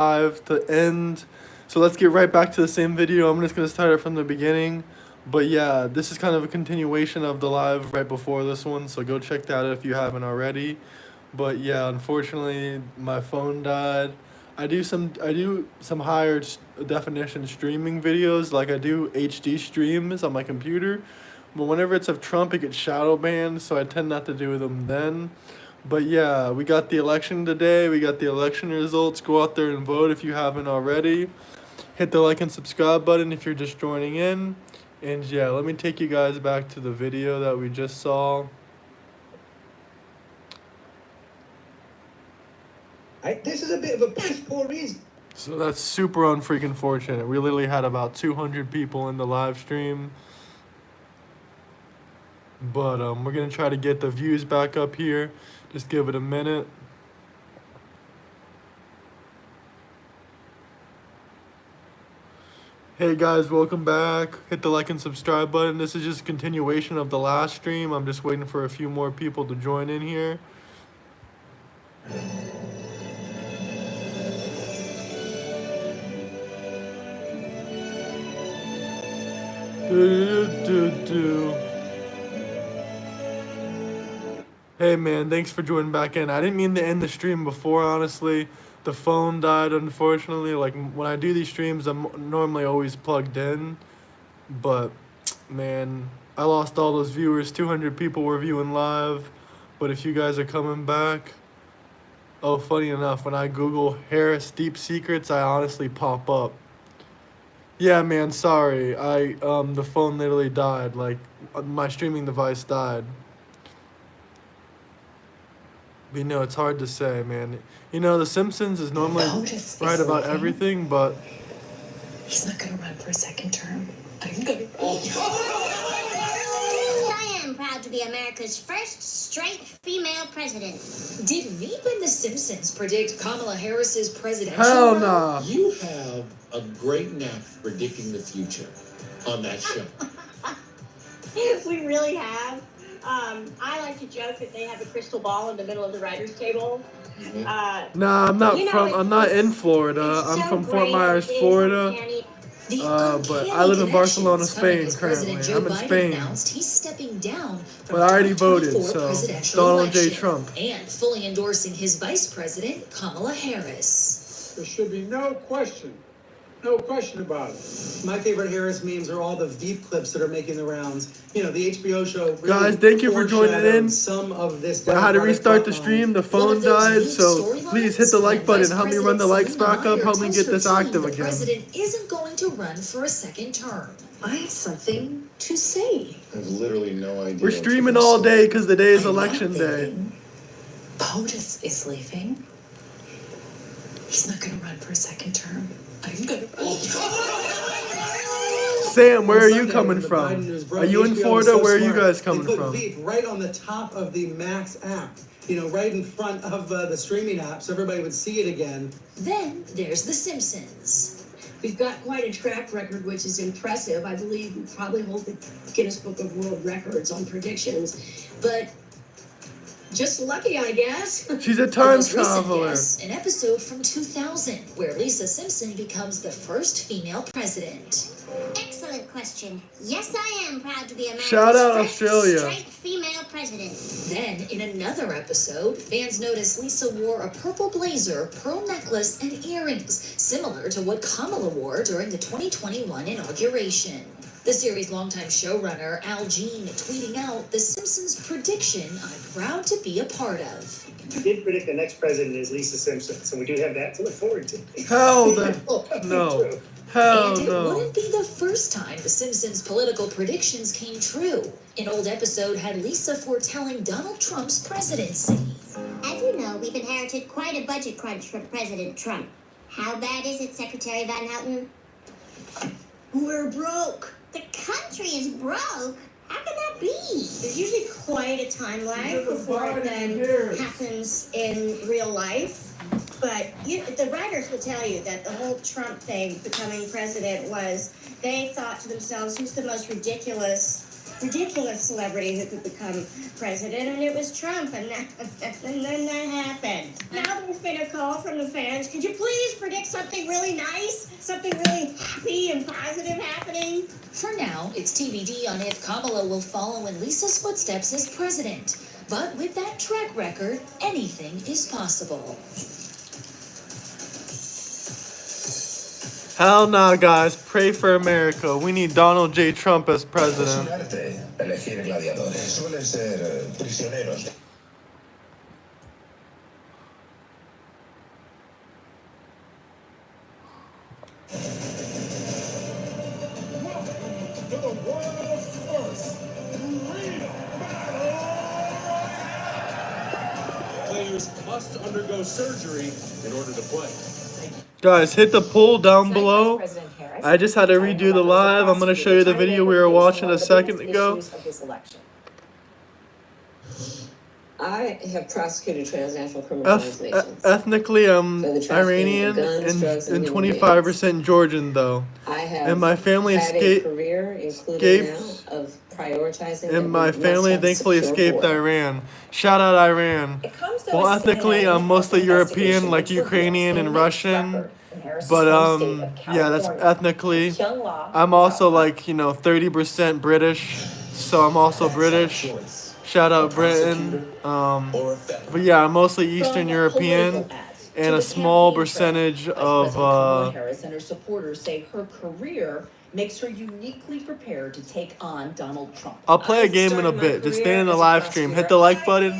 live to end. So let's get right back to the same video. I'm just going to start it from the beginning. But yeah, this is kind of a continuation of the live right before this one. So go check that out if you haven't already. But yeah, unfortunately, my phone died. I do some higher definition streaming videos, like I do HD streams on my computer. But whenever it's of Trump, it gets shadow banned, so I tend not to do them then. But yeah, we got the election today. We got the election results. Go out there and vote if you haven't already. Hit the like and subscribe button if you're just joining in. And yeah, let me take you guys back to the video that we just saw. This is a bit of a piss poor reason. So that's super unfreaking fortunate. We literally had about 200 people in the live stream. But we're going to try to get the views back up here. Just give it a minute. Hey guys, welcome back. Hit the like and subscribe button. This is just a continuation of the last stream. I'm just waiting for a few more people to join in here. Hey man, thanks for joining back in. I didn't mean to end the stream before, honestly. The phone died, unfortunately. Like, when I do these streams, I'm normally always plugged in. But, man, I lost all those viewers. 200 people were viewing live. But if you guys are coming back... Oh, funny enough, when I Google Harris Deep Secrets, I honestly pop up. Yeah, man, sorry. The phone literally died. Like, my streaming device died. But, it's hard to say, man. The Simpsons is normally right about everything, but... He's not going to run for a second term. I am proud to be America's first straight female president. Did Veep and The Simpsons predict Kamala Harris's presidential Hell run? nah. You have a great knack for predicting the future on that show. We really have. I like to joke that they have a crystal ball in the middle of the writer's table. Nah, I'm not in Florida. I'm from Fort Myers, Florida. But I live in Barcelona, Spain currently. I'm in Spain. He's stepping down But I already voted, so Donald J. Trump. And fully endorsing his vice president, Kamala Harris. There should be no question about it. My favorite Harris memes are all the Veep clips that are making the rounds. The HBO show. Really, guys, thank you for joining in. Some of this. I had to restart the stream. The phone died, so please hit the like button. Help me run the likes back up. Help me get this active again. The president isn't going to run for a second term. I have something to say. I have literally no idea. We're streaming all day because the day is election day. POTUS is leaving. He's not going to run for a second term. I'm going to run. Sam, where are you coming from? Are you in Florida? Where are you guys coming from? Veep right on the top of the Max app. Right in front of the streaming app, so everybody would see it again. Then there's The Simpsons. We've got quite a track record, which is impressive. I believe we probably hold the Guinness Book of World Records on predictions. But just lucky, I guess. She's a time traveler. An episode from 2000 where Lisa Simpson becomes the first female president. Excellent question. Yes, I am proud to be America's Shout out first Australia. straight female president. Then, in another episode, fans notice Lisa wore a purple blazer, pearl necklace, and earrings, similar to what Kamala wore during the 2021 inauguration. The series' longtime showrunner, Al Jean, tweeting out The Simpsons prediction I'm proud to be a part of. We did predict the next president is Lisa Simpson, so we do have that to look forward to. Hell no. Hell and it no. wouldn't be the first time The Simpsons' political predictions came true. An old episode had Lisa foretelling Donald Trump's presidency. As you know, we've inherited quite a budget crunch from President Trump. How bad is it, Secretary Van Houten? We're broke. The country is broke? How can that be? There's usually quite a time lag before it then happens in real life. But the writers will tell you that the whole Trump thing, becoming president, was they thought to themselves, who's the most ridiculous ridiculous celebrity who could become president, and it was Trump, and then that happened. Now there's been a call from the fans. Could you please predict something really nice, something really happy and positive happening? For now, it's TBD on if Kamala will follow in Lisa's footsteps as president. But with that track record, anything is possible. Hell nah, guys. Pray for America. We need Donald J. Trump as president. Elegir gladiadores. Suelen ser prisioneros. To the world's first real battle royale. Players must undergo surgery in order to play. Guys, hit the poll down below. I just had to redo the live. I'm going to show you the video we were watching a second ago. I have prosecuted transnational criminal organizations. Ethnically, I'm So the trafficking Iranian of guns, drugs, and and human 25% Georgian, though. I have And my family had a escaped. career, including now, of prioritizing. that And my we must family have a thankfully secure escaped border. Iran. Shout out Iran. It comes to Well, a ethnically, CNN I'm mostly investigation European, like which reveals Ukrainian a and mixed Russian. record in Harris's But home state of yeah, that's California. ethnically. Young Law I'm is also out front. like 30% British, so I'm also British. Shout out Britain. But yeah, I'm mostly Eastern From European, political ads and to a the small campaign trail, percentage Vice of President Kamala Harris and her supporters say her career makes her uniquely prepared to take on Donald Trump. I'll play a game in a bit. Just stay in the live stream. Hit the like button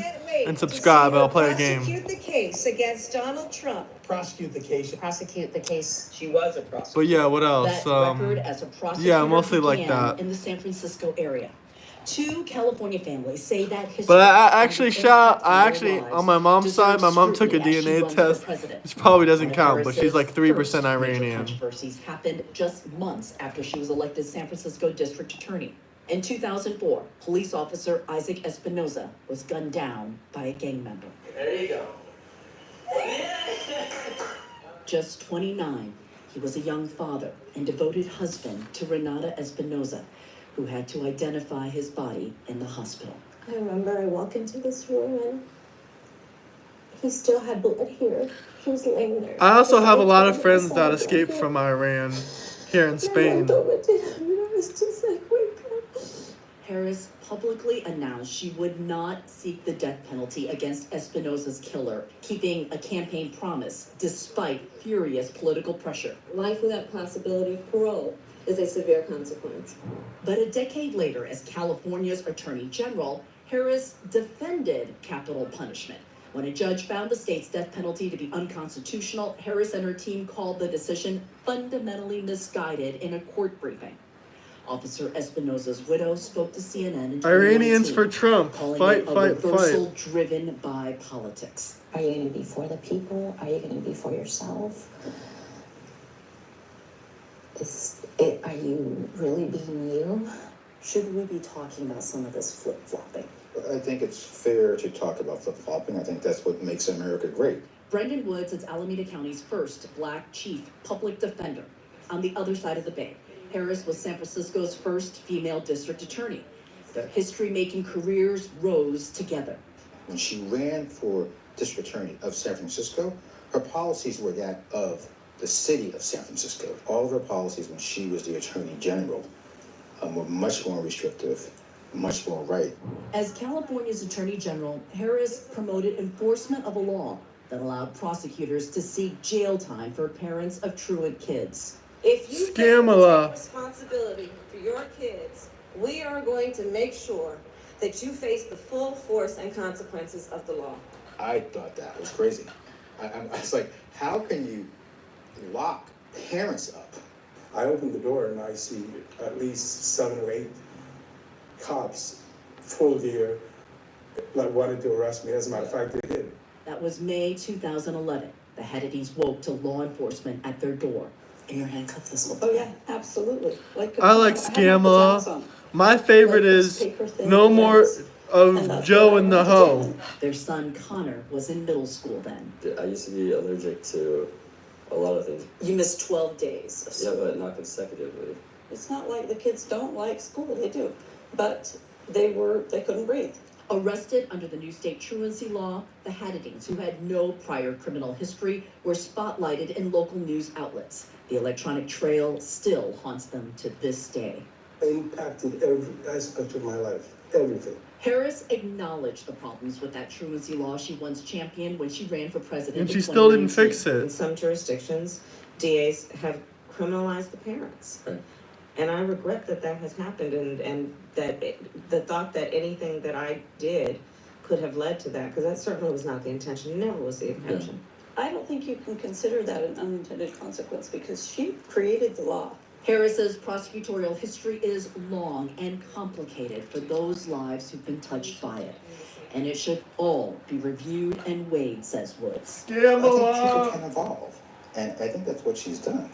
and subscribe. I'll play a game. Prosecute the case against Donald Trump. Prosecute the case. Prosecute the case. She was a prosecutor. But yeah, what else? That record as a prosecutor yeah, mostly like began that. in the San Francisco area. Two California families say that history. But I and actually the shot. impact I on actually their on my mom's lives side. My mom took a deserve scrutiny as she DNA runs for test. president. Which probably doesn't One of count, but she's like Harris's 3% first major Iranian. controversies happened just months after she was elected San Francisco district attorney. In 2004, police officer Isaac Espinoza was gunned down by a gang member. There you go. Just 29, he was a young father and devoted husband to Renata Espinoza, who had to identify his body in the hospital. I remember I walked into this room and he still had blood here. He was laying there. I also have a lot of friends that escaped from Iran here in And I Spain. went over to him and I was just like, wake up. Harris publicly announced she would not seek the death penalty against Espinoza's killer, keeping a campaign promise despite furious political pressure. Life without possibility of parole is a severe consequence. But a decade later, as California's Attorney General, Harris defended capital punishment. When a judge found the state's death penalty to be unconstitutional, Harris and her team called the decision fundamentally misguided in a court briefing. Officer Espinoza's widow spoke to CNN in 2019, Iranians for Trump. calling Fight, it a fight, reversal fight. driven by politics. Are you going to be for the people? Are you going to be for yourself? Are you really being you? Should we be talking about some of this flip-flopping? I think it's fair to talk about flip-flopping. I think that's what makes America great. Brendan Woods is Alameda County's first black chief public defender. On the other side of the bay, Harris was San Francisco's first female district attorney. Their history-making careers rose together. When she ran for district attorney of San Francisco, her policies were that of the city of San Francisco. All of her policies when she was the attorney general were much more restrictive, much more right. As California's attorney general, Harris promoted enforcement of a law that allowed prosecutors to seek jail time for parents of truant kids. If you Scamala. take responsibility for your kids, we are going to make sure that you face the full force and consequences of the law. I thought that was crazy. I was like, how can you lock parents up? I opened the door and I see at least 7 or 8 cops, full gear, like wanted to arrest me. As a matter of fact, they did. That was May 2011. The Hannitys woke to law enforcement at their door. And you're handcuffed this whole time. Oh yeah, absolutely. I like Scamala. My favorite is No More of Joe and the Hoe. Their son Connor was in middle school then. I used to be allergic to a lot of things. You missed 12 days of school. Yeah, but not consecutively. It's not like the kids don't like school, they do. but they couldn't breathe. Arrested under the new state truancy law, the Haddadings, who had no prior criminal history, were spotlighted in local news outlets. The electronic trail still haunts them to this day. It impacted every aspect of my life, everything. Harris acknowledged the problems with that truancy law she once championed when she ran for president. And she still didn't fix In it. some jurisdictions, DAs have criminalized the parents. Right. And I regret that that has happened, and that the thought that anything that I did could have led to that, because that certainly was not the intention, never was the intention. I don't think you can consider that an unintended consequence because she created the law. Harris's prosecutorial history is long and complicated for those lives who've been touched by it. And it should all be reviewed and weighed, says Woods. I think people can evolve, and I think that's what she's done.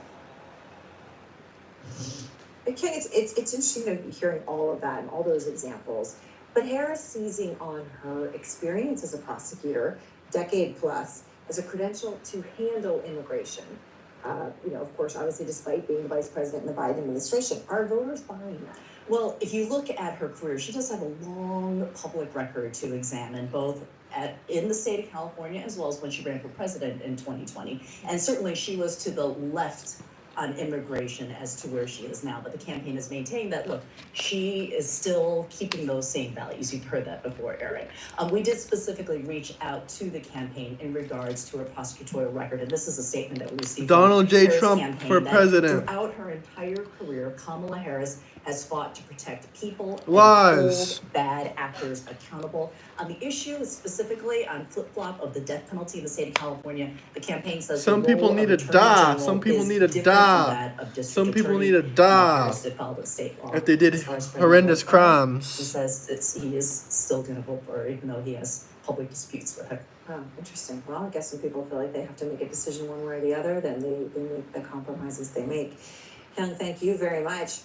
Okay, it's interesting hearing all of that and all those examples. But Harris seizing on her experience as a prosecutor, decade plus, as a credential to handle immigration. Of course, obviously, despite being the vice president in the Biden administration, are voters buying that? Well, if you look at her career, she does have a long public record to examine, both in the state of California as well as when she ran for president in 2020. And certainly she was to the left on immigration as to where she is now. But the campaign has maintained that, look, she is still keeping those same values. You've heard that before, Eric. We did specifically reach out to the campaign in regards to her prosecutorial record. And this is a statement that we received Donald from J. Harris' Trump campaign for that president. Throughout her entire career, Kamala Harris has fought to protect people and Lies. hold bad actors accountable. On the issue specifically on flip-flop of the death penalty in the state of California, the campaign says Some the role people of need to Attorney die. General Some people is need to different from die. that of District Some people Attorney. need to die Harris did follow the state law. if they did As far as horrendous criminal He crimes. says he is still going to vote for her, even though he has public disputes with her. Oh, interesting. Well, I guess when people feel like they have to make a decision one way or the other, then they make the compromises they make. Young, thank you very much.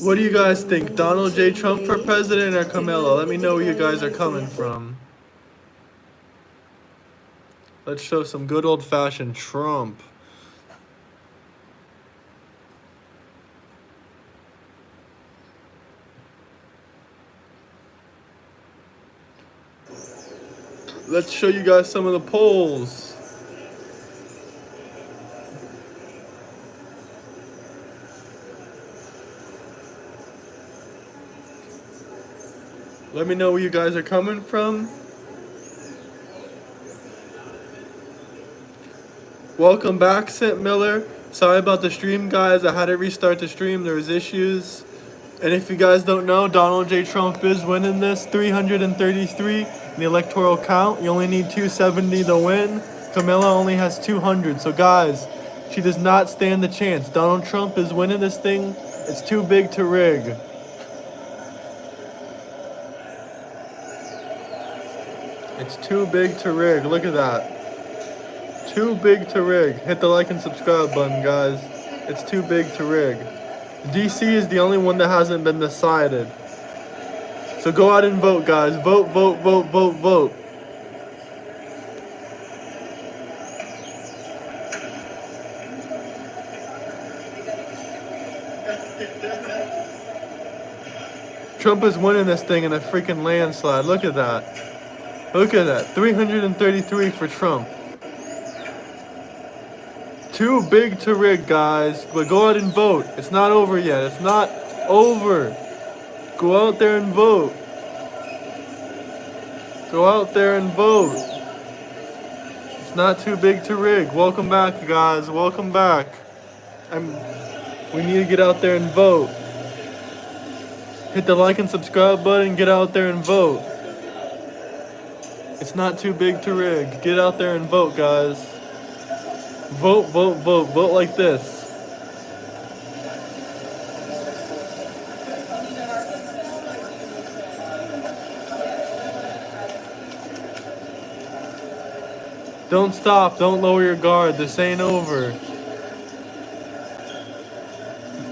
What do you guys think? Donald J. Trump for president or Kamala? Let me know where you guys are coming from. Let's show some good old-fashioned Trump. Let's show you guys some of the polls. Let me know where you guys are coming from. Welcome back, St. Miller. Sorry about the stream, guys. I had to restart the stream. There was issues. And if you guys don't know, Donald J. Trump is winning this 333 in the electoral count. You only need 270 to win. Kamala only has 200. So, guys, she does not stand the chance. Donald Trump is winning this thing. It's too big to rig. It's too big to rig. Look at that. Too big to rig. Hit the like and subscribe button, guys. It's too big to rig. DC is the only one that hasn't been decided. So go out and vote, guys. Vote, vote, vote, vote, vote. Trump is winning this thing in a freaking landslide. Look at that. Look at that. 333 for Trump. Too big to rig, guys. But go out and vote. It's not over yet. It's not over. Go out there and vote. Go out there and vote. It's not too big to rig. Welcome back, guys. Welcome back. We need to get out there and vote. Hit the like and subscribe button. Get out there and vote. It's not too big to rig. Get out there and vote, guys. Vote, vote, vote. Vote like this. Don't stop. Don't lower your guard. This ain't over.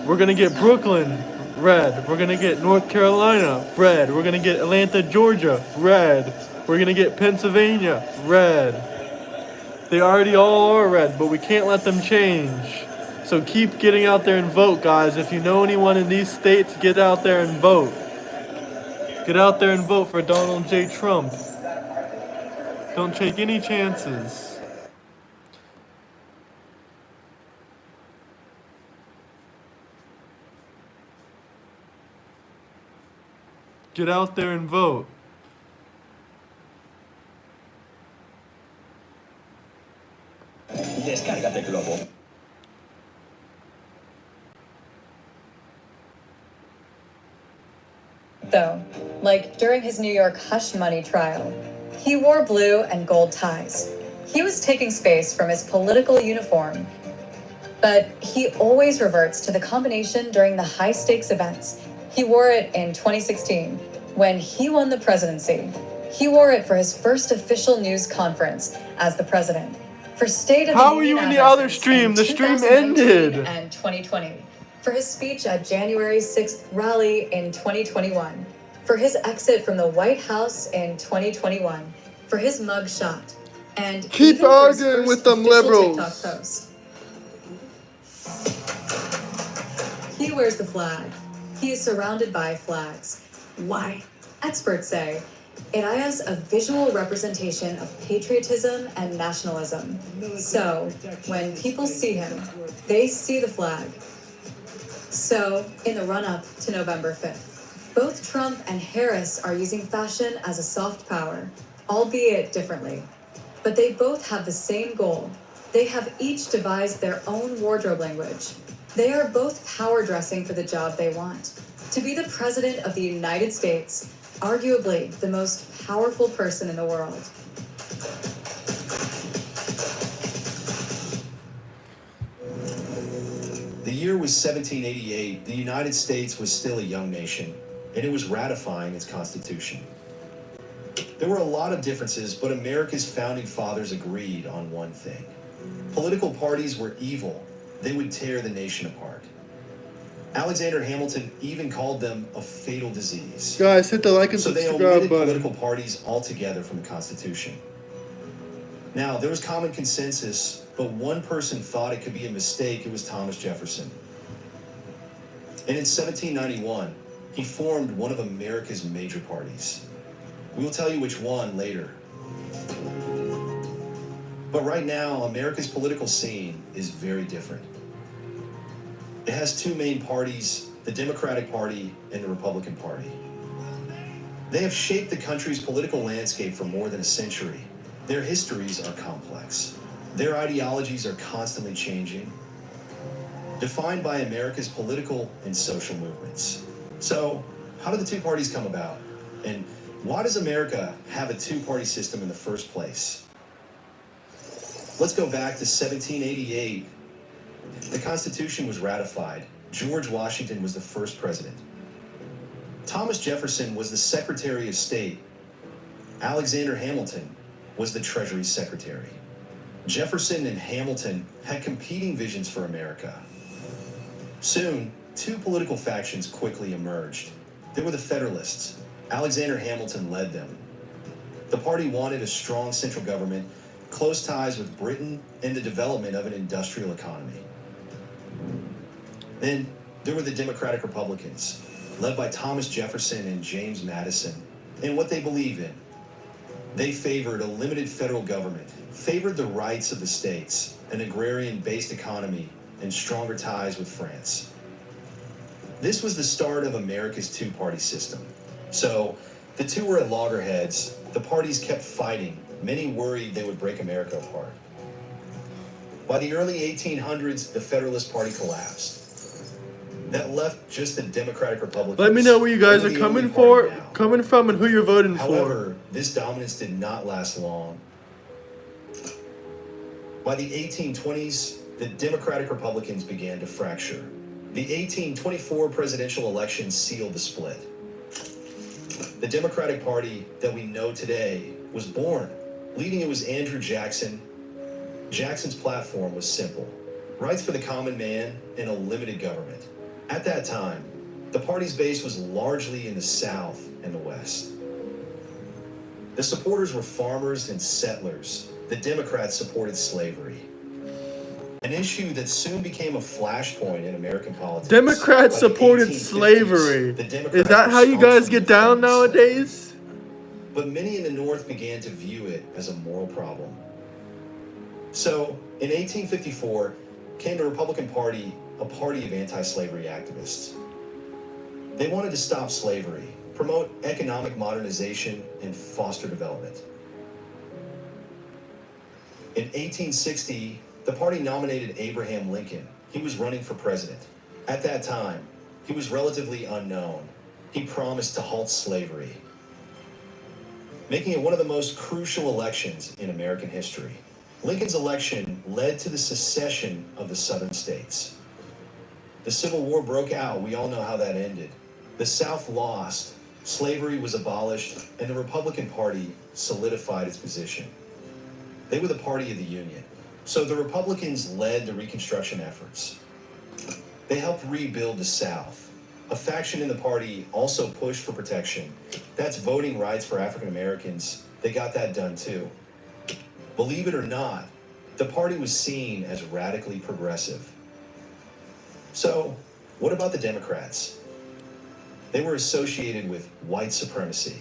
We're going to get Brooklyn, red. We're going to get North Carolina, red. We're going to get Atlanta, Georgia, red. We're going to get Pennsylvania, red. They already all are red, but we can't let them change. So keep getting out there and vote, guys. If you know anyone in these states, get out there and vote. Get out there and vote for Donald J. Trump. Don't take any chances. Get out there and vote. Descárgate Globo. Though, like during his New York hush money trial, he wore blue and gold ties. He was taking space from his political uniform, but he always reverts to the combination during the high-stakes events. He wore it in 2016 when he won the presidency. He wore it for his first official news conference as the president. For State of the Union How are you in the other stream? The stream ended. And 2020. For his speech at January 6th rally in 2021. For his exit from the White House in 2021. For his mugshot. And keep arguing with them liberals. TikTok post. He wears the flag. He is surrounded by flags. Why? Experts say it is a visual representation of patriotism and nationalism. So, when people see him, they see the flag. So, in the run-up to November 5th, both Trump and Harris are using fashion as a soft power, albeit differently. But they both have the same goal. They have each devised their own wardrobe language. They are both power dressing for the job they want. To be the president of the United States, arguably the most powerful person in the world. The year was 1788. The United States was still a young nation, and it was ratifying its Constitution. There were a lot of differences, but America's founding fathers agreed on one thing. Political parties were evil. They would tear the nation apart. Alexander Hamilton even called them a fatal disease. Guys, hit the like and so subscribe they omitted button. Political parties altogether from the Constitution. Now, there was common consensus, but one person thought it could be a mistake. It was Thomas Jefferson. And in 1791, he formed one of America's major parties. We will tell you which one later. But right now, America's political scene is very different. It has two main parties, the Democratic Party and the Republican Party. They have shaped the country's political landscape for more than a century. Their histories are complex. Their ideologies are constantly changing, defined by America's political and social movements. So, how did the two parties come about? And why does America have a two-party system in the first place? Let's go back to 1788. The Constitution was ratified. George Washington was the first president. Thomas Jefferson was the Secretary of State. Alexander Hamilton was the Treasury Secretary. Jefferson and Hamilton had competing visions for America. Soon, two political factions quickly emerged. They were the Federalists. Alexander Hamilton led them. The party wanted a strong central government, close ties with Britain, and the development of an industrial economy. Then there were the Democratic Republicans, led by Thomas Jefferson and James Madison, and what they believe in. They favored a limited federal government, favored the rights of the states, an agrarian-based economy, and stronger ties with France. This was the start of America's two-party system. So, the two were at loggerheads. The parties kept fighting. Many worried they would break America apart. By the early 1800s, the Federalist Party collapsed. That left just the Democratic Republicans. Let me know where you guys are coming from and who you're voting for. However, this dominance did not last long. By the 1820s, the Democratic Republicans began to fracture. The 1824 presidential election sealed the split. The Democratic Party that we know today was born. Leading it was Andrew Jackson. Jackson's platform was simple: rights for the common man and a limited government. At that time, the party's base was largely in the South and the West. The supporters were farmers and settlers. The Democrats supported slavery. an issue that soon became a flashpoint in American politics. Democrats By the supported 1850s, slavery. the Is Democrats that were how you guys staunchly get down defending slavery. nowadays? But many in the North began to view it as a moral problem. So, in 1854, came the Republican Party, a party of anti-slavery activists. They wanted to stop slavery, promote economic modernization, and foster development. In 1860, the party nominated Abraham Lincoln. He was running for president. At that time, he was relatively unknown. He promised to halt slavery, making it one of the most crucial elections in American history. Lincoln's election led to the secession of the southern states. The Civil War broke out. We all know how that ended. The South lost, slavery was abolished, and the Republican Party solidified its position. They were the party of the Union. So the Republicans led the Reconstruction efforts. They helped rebuild the South. A faction in the party also pushed for protection. That's voting rights for African Americans. They got that done too. Believe it or not, the party was seen as radically progressive. So, what about the Democrats? They were associated with white supremacy.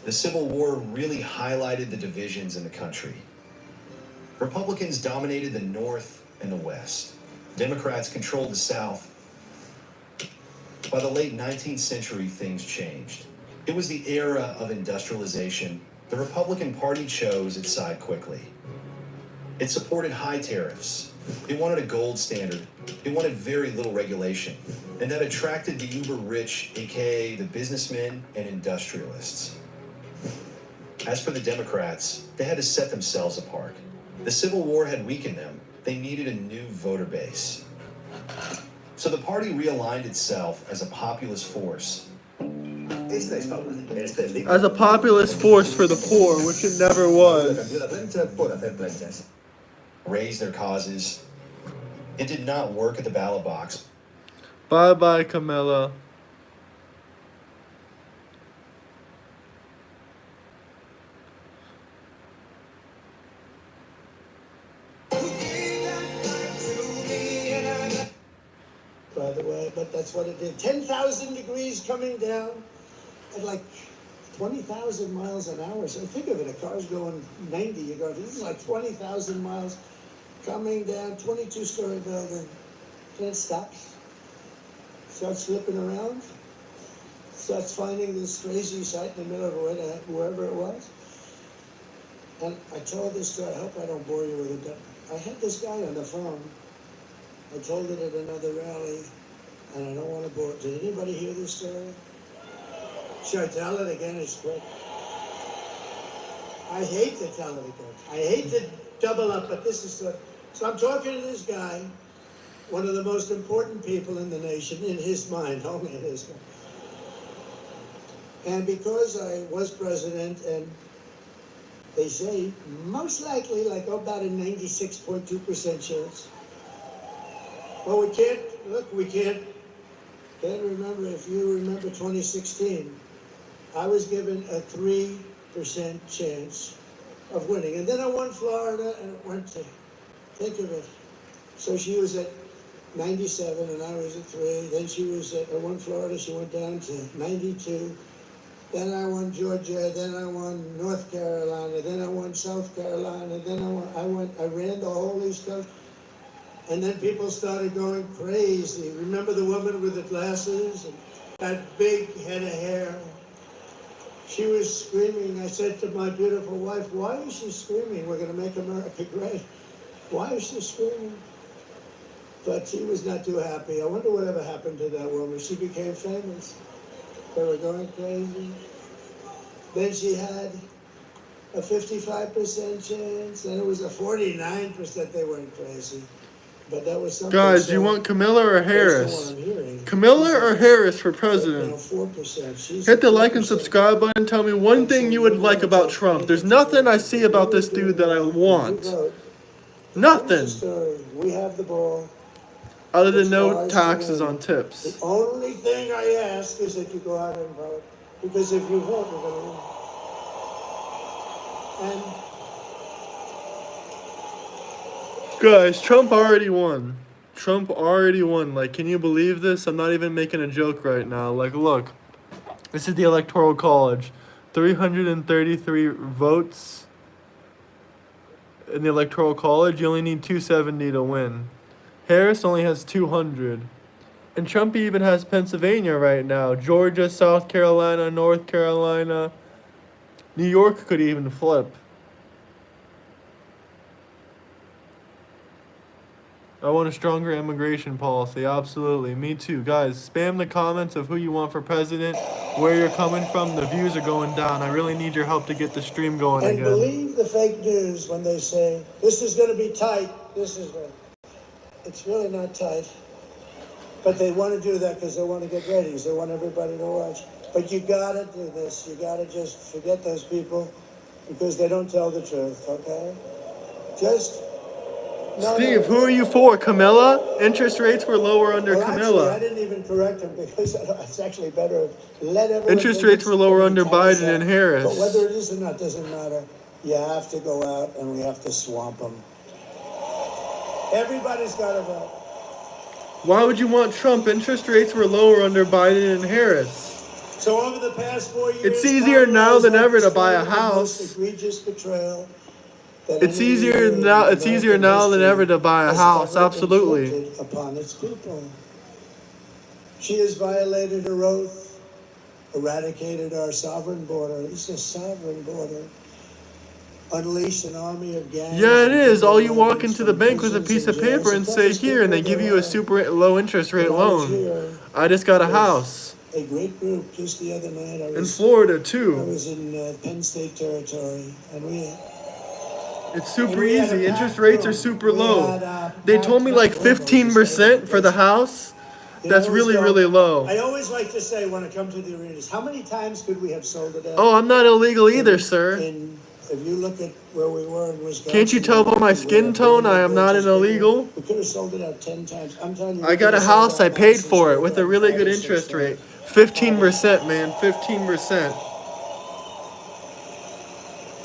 The Civil War really highlighted the divisions in the country. Republicans dominated the North and the West. Democrats controlled the South. By the late 19th century, things changed. It was the era of industrialization. The Republican Party chose its side quickly. It supported high tariffs. It wanted a gold standard. It wanted very little regulation. And that attracted the uber rich, aka the businessmen and industrialists. As for the Democrats, they had to set themselves apart. The Civil War had weakened them. They needed a new voter base. So the party realigned itself as a populist force. As a populist force for the poor, which it never was. Raised their causes. It did not work at the ballot box. Bye-bye, Camilla. By the way, but that's what it did. 10,000 degrees coming down at like 20,000 miles an hour. So think of it, a car's going 90, you go, this is like 20,000 miles coming down, 22-story building. Then it stops, starts flipping around, starts finding this crazy site in the middle of wherever it was. And I told this story, I hope I don't bore you with it, but I had this guy on the phone. I told it at another rally, and I don't want to bore. Did anybody hear this story? Should I tell it again? It's quick. I hate to tell it again. I hate to double up, but this is so I'm talking to this guy, one of the most important people in the nation, in his mind, only in his mind. And because I was president, and they say most likely, like about a 96.2% chance. Well, we can't remember, if you remember 2016, I was given a 3% chance of winning. And then I won Florida, and it went to, think of it. So she was at 97, and I was at 3. Then she was I won Florida, she went down to 92. Then I won Georgia, then I won North Carolina, then I won South Carolina, then I ran the whole East Coast. And then people started going crazy. Remember the woman with the glasses and that big head of hair? She was screaming. I said to my beautiful wife, why is she screaming? We're going to make America great. Why is she screaming? But she was not too happy. I wonder whatever happened to that woman. She became famous. They were going crazy. Then she had a 55% chance. Then it was a 49% they went crazy. But that was something. Guys, do you want Camilla or Harris? Camilla or Harris for president? 4%. Hit the like and subscribe button. Tell me one thing you would like about Trump. There's nothing I see about this dude that I want. Nothing. We have the ball. Other than no taxes on tips. The only thing I ask is that you go out and vote. Because if you vote, you're going to win. And Guys, Trump already won. Trump already won. Like, can you believe this? I'm not even making a joke right now. Like, look. This is the Electoral College. 333 votes in the Electoral College. You only need 270 to win. Harris only has 200. And Trump even has Pennsylvania right now. Georgia, South Carolina, North Carolina. New York could even flip. I want a stronger immigration policy. Absolutely. Me too. Guys, spam the comments of who you want for president, where you're coming from. The views are going down. I really need your help to get the stream going And again. believe the fake news when they say, this is going to be tight. It's really not tight. But they want to do that because they want to get ratings. They want everybody to watch. But you got to do this. You got to just forget those people because they don't tell the truth, okay? Steve, who are you for? Camilla? Interest rates were lower under Camilla. Actually, I didn't even correct him because it's actually better if let everyone. Interest rates were lower under Biden and Harris. But whether it is or not doesn't matter. You have to go out and we have to swamp them. Everybody's got to vote. Why would you want Trump? Interest rates were lower under Biden and Harris. So over the past 4 years, it's easier now than ever to buy a house. Egregious betrayal. It's easier now. It's easier now than ever to buy a house. Absolutely. Upon its people, she has violated her oath, eradicated our sovereign border. This is a sovereign border. Unleashed an army of gangs. Yeah, it is. All you walk into the bank with a piece of paper and say here, and they give you a super low interest rate loan. I just got a house. A great group just the other night. In Florida too. I was in Penn State territory, and it's super easy. Interest rates are super low. They told me like 15% for the house. That's really, really low. I always like to say when I come to the arenas, how many times could we have sold it at? Oh, I'm not illegal either, sir. If you look at where we were in Wisconsin. Can't you tell by my skin tone I am not an illegal? We could have sold it out 10 times. I'm telling you. I got a house. I paid for it with a really good interest rate. 15%, man. 15%.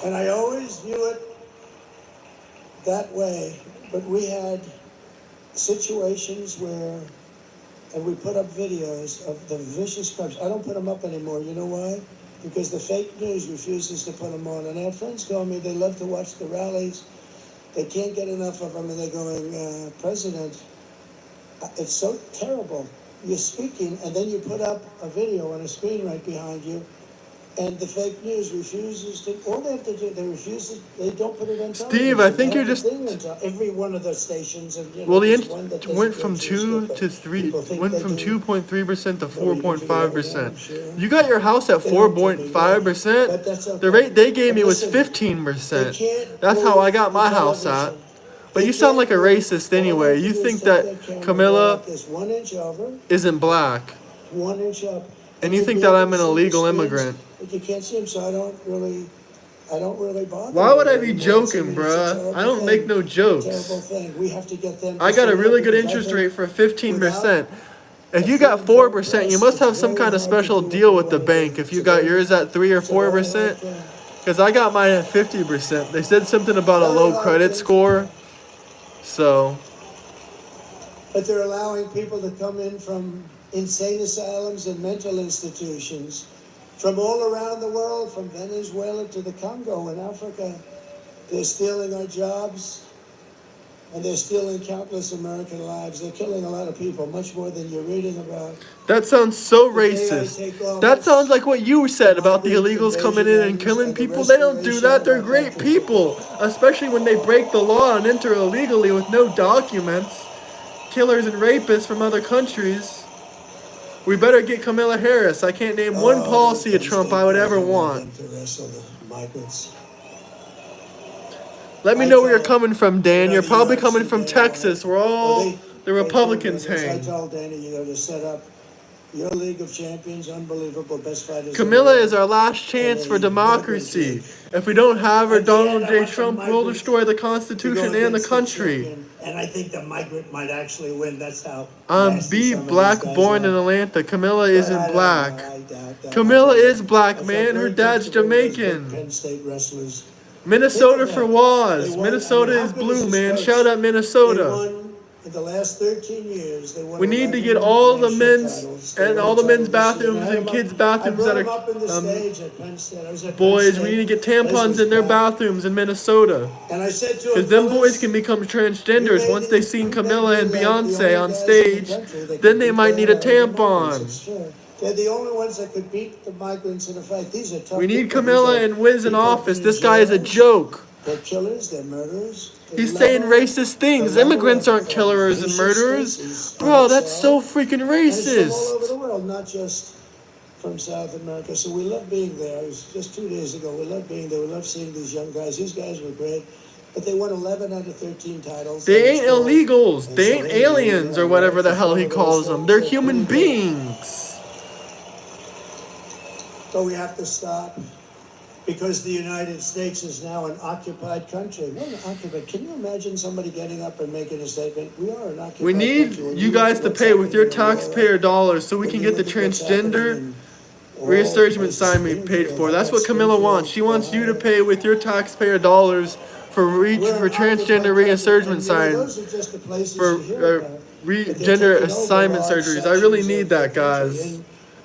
And I always view it that way. But we had situations where, and we put up videos of the vicious crimes. I don't put them up anymore. You know why? Because the fake news refuses to put them on. And I have friends call me, they love to watch the rallies. They can't get enough of them, and they're going, President, it's so terrible. You're speaking, and then you put up a video on a screen right behind you, and the fake news refuses to, all they have to do, they refuse it, they don't put it on television. Steve, I think you're just... Every one of the stations... And, well, the went from 2 to 3, went from 2.3% to 4.5%. You got your house at 4.5%? The rate they gave me was 15%. That's how I got my house at. But you sound like a racist anyway. You think that Camilla isn't black. 1 inch up. And you think that I'm an illegal immigrant. But you can't see him, so I don't really bother. Why would I be joking, bruh? I don't make no jokes. Terrible thing. We have to get them. I got a really good interest rate for 15%. If you got 4%, you must have some kind of special deal with the bank. If you got yours at 3 or 4%, because I got mine at 50%. They said something about a low credit score. So. But they're allowing people to come in from insane asylums and mental institutions from all around the world, from Venezuela to the Congo in Africa. They're stealing our jobs, and they're stealing countless American lives. They're killing a lot of people, much more than you're reading about. That sounds so racist. That sounds like what you said about the illegals coming in and killing people. They don't do that. They're great people, especially when they break the law and enter illegally with no documents. Killers and rapists from other countries. We better get Kamala Harris. I can't name one policy of Trump I would ever want. Let me know where you're coming from, Dan. You're probably coming from Texas, where all the Republicans hang. I told Danny, to set up your League of Champions, unbelievable, best fighters. Camilla is our last chance for democracy. If we don't have her, Donald J. Trump will destroy the Constitution and the country. And I think the migrant might actually win. That's how. I'm B black born in Atlanta. Camilla isn't black. Camilla is black, man. Her dad's Jamaican. Penn State wrestlers. Minnesota for They Waz. won- Minnesota I mean, is how good is blue, this man. coach? Shout out They Minnesota. won in the last 13 years. They won We need to 11 get all the national men's titles. They and won all a the men's title this year. bathrooms I had and him kids' up- bathrooms I that brought him up in the are stage at Penn State. I was at boys. Penn We need to State. get Place tampons was in their packed. bathrooms in Minnesota. And I said to him, Because them boys "Fellas, can become you transgenders may once be- they seen you may Camilla be and like the Beyonce only on guys in the stage. country that Then can they beat might the need a hell out of the migrants." tampon. It's true. They're the only ones that could beat the migrants in a fight. These are tough We need people. Camilla These are and Wiz in people office. in This guy is a jails. joke. They're killers. They're murderers. He's saying racist things. Immigrants aren't killers and murderers. Bro, that's so freaking And it's from all over racist. the world, not just from South America. So we love being there. It was just 2 days ago. We love being there. We love seeing these young guys. These guys were great. But they won 11 out of 13 titles. They ain't illegals. They ain't aliens or whatever the hell he calls them. They're human beings. But we have to stop because the United States is now an occupied country. We're an occupied. Can you imagine somebody getting up and making a statement? We are an occupied We need country. When you look guys at to what's pay with happening your in Europe, taxpayer dollars so we when can you get the look at what's happening transgender in all resurgement places, assignment paid Springfield, for. how That's about what Camilla wants. She wants you to pay with your taxpayer dollars for transgender resurgement sign those are just the places for you hear about. gender assignment surgeries. I really need that, guys.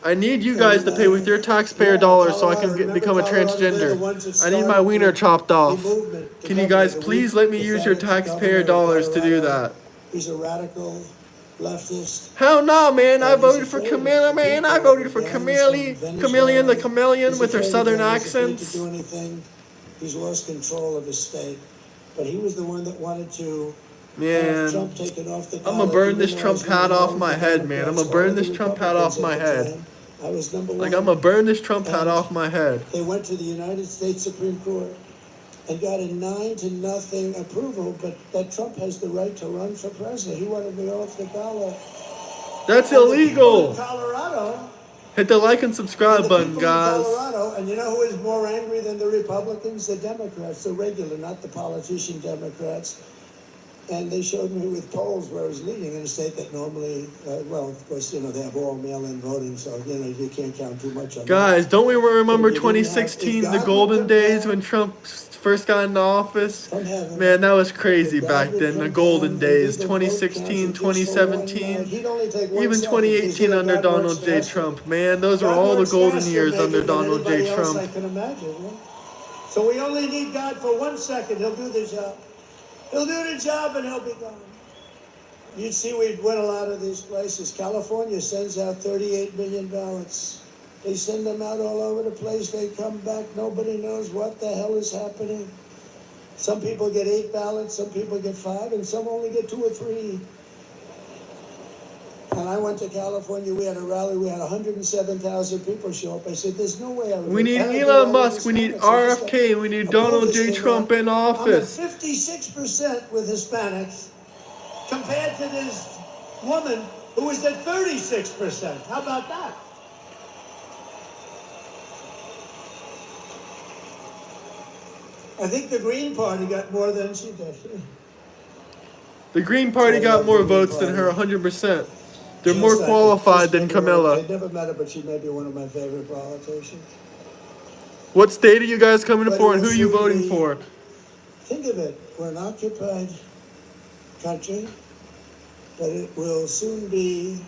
I need you guys to pay with your taxpayer dollars so I can become a transgender. I need my wiener chopped off. Can you guys please let me use your taxpayer dollars to do that? He's a radical leftist. Hell no, man. I voted for Camilla, man. I voted for Chameleon the Chameleon with her southern accents. Do anything. He's lost control of his state. But he was the one that wanted to have Trump Man, taken off the I'm ballot, gonna burn even this though Trump as hat we know, off my the head, man. I'm Democrats, gonna burn all the this Trump hat off Republicans my at the head. time, I was number Like, one. I'm gonna burn this Trump hat off my head. They went to the United States Supreme Court and got a 9-0 approval, but that Trump has the right to run for president. He wanted me off the ballot. That's And the people illegal. in Colorado, Hit the like and subscribe button, people in guys. Colorado, and you know who is more angry than the Republicans? The Democrats, the regular, not the politician Democrats. And they showed me with polls where I was leading in a state that normally, well, of course, you know, they have all mail-in voting, so, you know, you can't count too much on that. Guys, don't we remember But if you didn't have- 2016, if the God golden would days come when Trump first got into office? from heaven, Man, that was crazy if God back would then, the come golden down and days, do the vote 2016, counting just for one night, 2017, he'd only take 1 even second, 2018 because, you know, under God Donald works J. faster. Trump. Man, those were God all the works golden faster, years maybe, under than Donald J. anybody else Trump. I can imagine, yeah? So we only need God for 1 second. He'll do the job. He'll do the job and he'll be gone. You'd see we'd win a lot of these places. California sends out 38 million ballots. They send them out all over the place. They come back. Nobody knows what the hell is happening. Some people get 8 ballots, some people get 5, and some only get 2 or 3. And I went to California. We had a rally. We had 107,000 people show up. I said, "There's no way I would." We need and I did Elon all of Musk, this we need Hispanics. I just RFK, we need I pulled Donald this J. thing Trump out. in I'm at office. 56% with Hispanics compared to this woman who was at 36%. How about that? I think the Green Party got more than she did. The Green Party got more votes than her, 100%. They're more qualified than Camilla. I never met her, but she may be one of my favorite politicians. What state are you guys coming But for it and who will are you soon voting be- for? Think of it. We're an occupied country, but it will soon be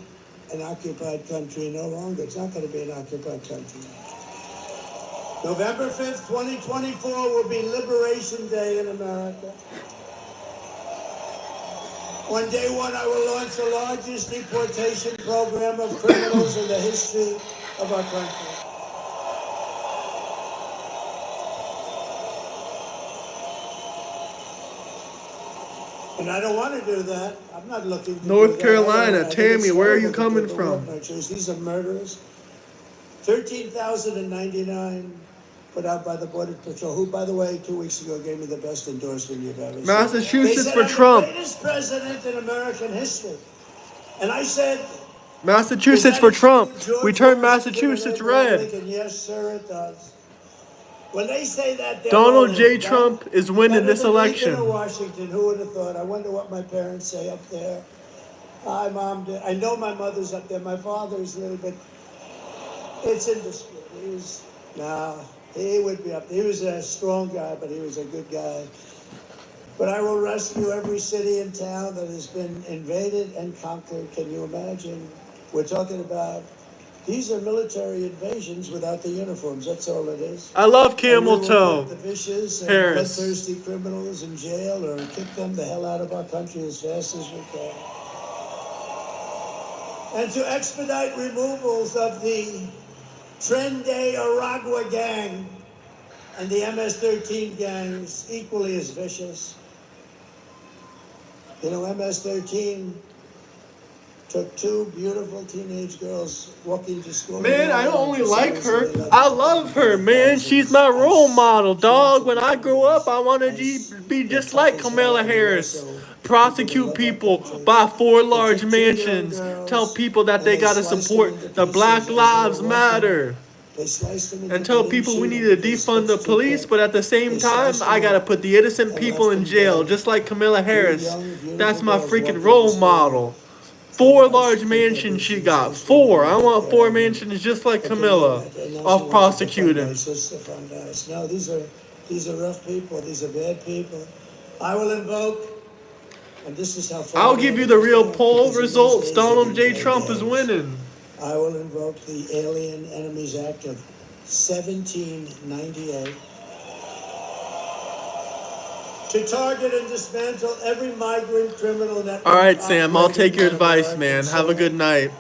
an occupied country no longer. It's not going to be an occupied country. November 5th, 2024 will be Liberation Day in America. On day one, I will launch the largest deportation program of criminals in the history of our country. And I don't want to do that. I'm not looking to do North that. Carolina, I think Tammy, it's where are you terrible to coming do, but we have from? no choice. These are murderers. 13,099 put out by the Border Patrol, who, by the way, 2 weeks ago gave me the best endorsement you've ever seen. Massachusetts They said, for "I'm Trump." the greatest president in American history. And I said, Massachusetts for Trump. We turned Massachusetts red. Lincoln, yes, sir, it does. When they say that, they're Donald all J. in. Trump is winning Better this than Lincoln election. or Washington, who would have thought? I wonder what my parents say up there. Hi, Mom. I know my mother's up there. My father's a little bit. It's indiscreet. Nah, He would be up. He was a strong guy, but he was a good guy. But I will rescue every city and town that has been invaded and conquered. Can you imagine? We're talking about, these are military invasions without the uniforms. That's all it is. I love And camel we will toe. put the vicious and Harris. bloodthirsty criminals in jail or kick them the hell out of our country as fast as we can. And to expedite removals of the Trende Aragua gang and the MS-13 gangs, equally as vicious. You know, MS-13 took two beautiful teenage girls walking to school. Man, I don't only like her, I love her, man. She's my role model, dog. When I grow up, I want to be just like Kamala Harris. Prosecute people, buy 4 large mansions, tell people that they gotta support the Black Lives Matter. And tell people we need to defund the police, but at the same time, I gotta put the innocent people in jail, just like Kamala Harris. That's my freaking role model. 4 large mansions she got. 4. I want 4 mansions just like Camilla. Off prosecuting. No, these are rough people. These are bad people. I will invoke, and this is how far I'll give you the real poll results. Donald J. Trump is winning. I will invoke the Alien Enemies Act of 1798 to target and dismantle every migrant criminal network. All right, Sam, I'll take your advice, man. Have a good night.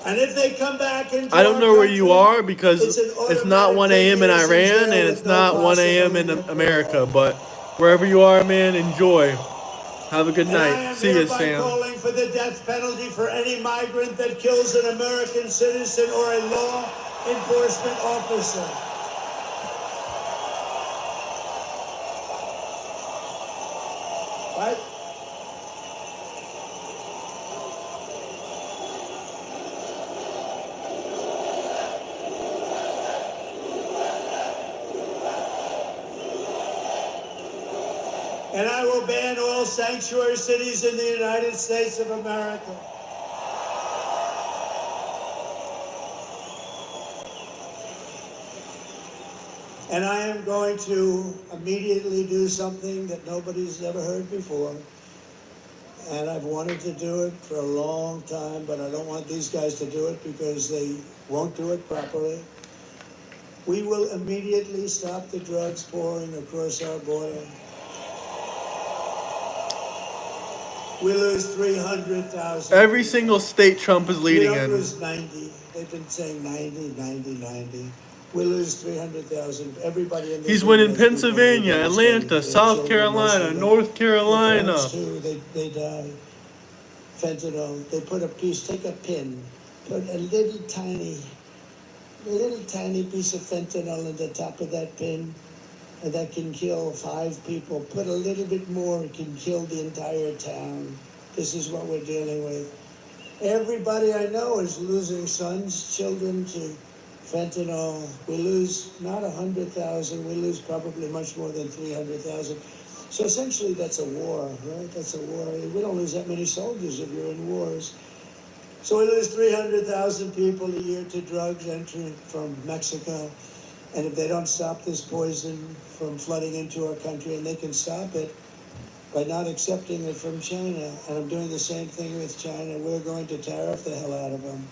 And if they come back into I don't know where you country, are because it's not 1 a.m. in Iran and it's not 1 a.m. in America. But wherever you are, man, enjoy. Have a good night. See you, Sam. Calling for the death penalty for any migrant that kills an American citizen or a law enforcement officer. Right? And I will ban all sanctuary cities in the United States of America. And I am going to immediately do something that nobody's ever heard before. And I've wanted to do it for a long time, but I don't want these guys to do it because they won't do it properly. We will immediately stop the drugs pouring across our border. We lose 300,000. Every single state Trump is leading We don't in. lose 90. They've been saying 90, 90, 90. We lose 300,000. Everybody in the He's winning Pennsylvania, Atlanta, South Carolina, North Carolina. They die. Fentanyl. They put a piece, take a pin, put a little tiny piece of fentanyl in the top of that pin, and that can kill 5 people. Put a little bit more, it can kill the entire town. This is what we're dealing with. Everybody I know is losing sons, children to fentanyl. We lose not 100,000, we lose probably much more than 300,000. So essentially that's a war, right? That's a war. We don't lose that many soldiers if you're in wars. So we lose 300,000 people a year to drugs entering from Mexico. And if they don't stop this poison from flooding into our country, and they can stop it by not accepting it from China, and I'm doing the same thing with China, we're going to tariff the hell out of them.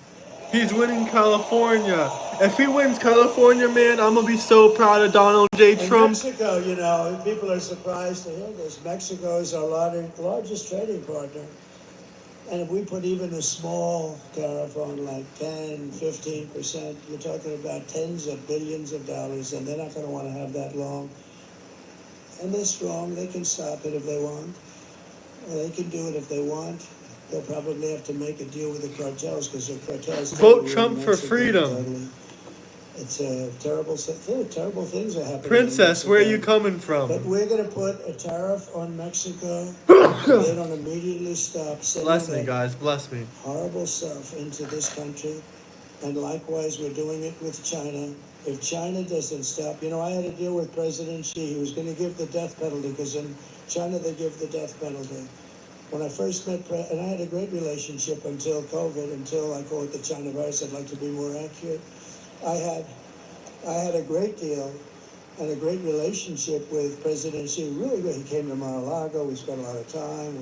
He's winning California. If he wins California, man, I'm going to be so proud of Donald J. Trump. Mexico, you know, people are surprised to hear this. Mexico is our largest trading partner. And if we put even a small tariff on like 10, 15%, you're talking about tens of billions of dollars, and they're not going to want to have that long. And they're strong. They can stop it if they want. They can do it if they want. They'll probably have to make a deal with the cartels because the cartels... Vote Trump for freedom. Totally. It's a terrible things are happening. Princess, where are you coming from? But we're going to put a tariff on Mexico. They don't immediately stop sending Bless me, guys. Bless me. horrible stuff into this country. And likewise, we're doing it with China. If China doesn't stop, you know, I had a deal with President Xi. He was going to give the death penalty because in China they give the death penalty. When I first met, and I had a great relationship until COVID, until I call it the China virus. I'd like to be more accurate. I had I had a great deal and a great relationship with President Xi. Really good. He came to Mar-a-Lago. We spent a lot of time.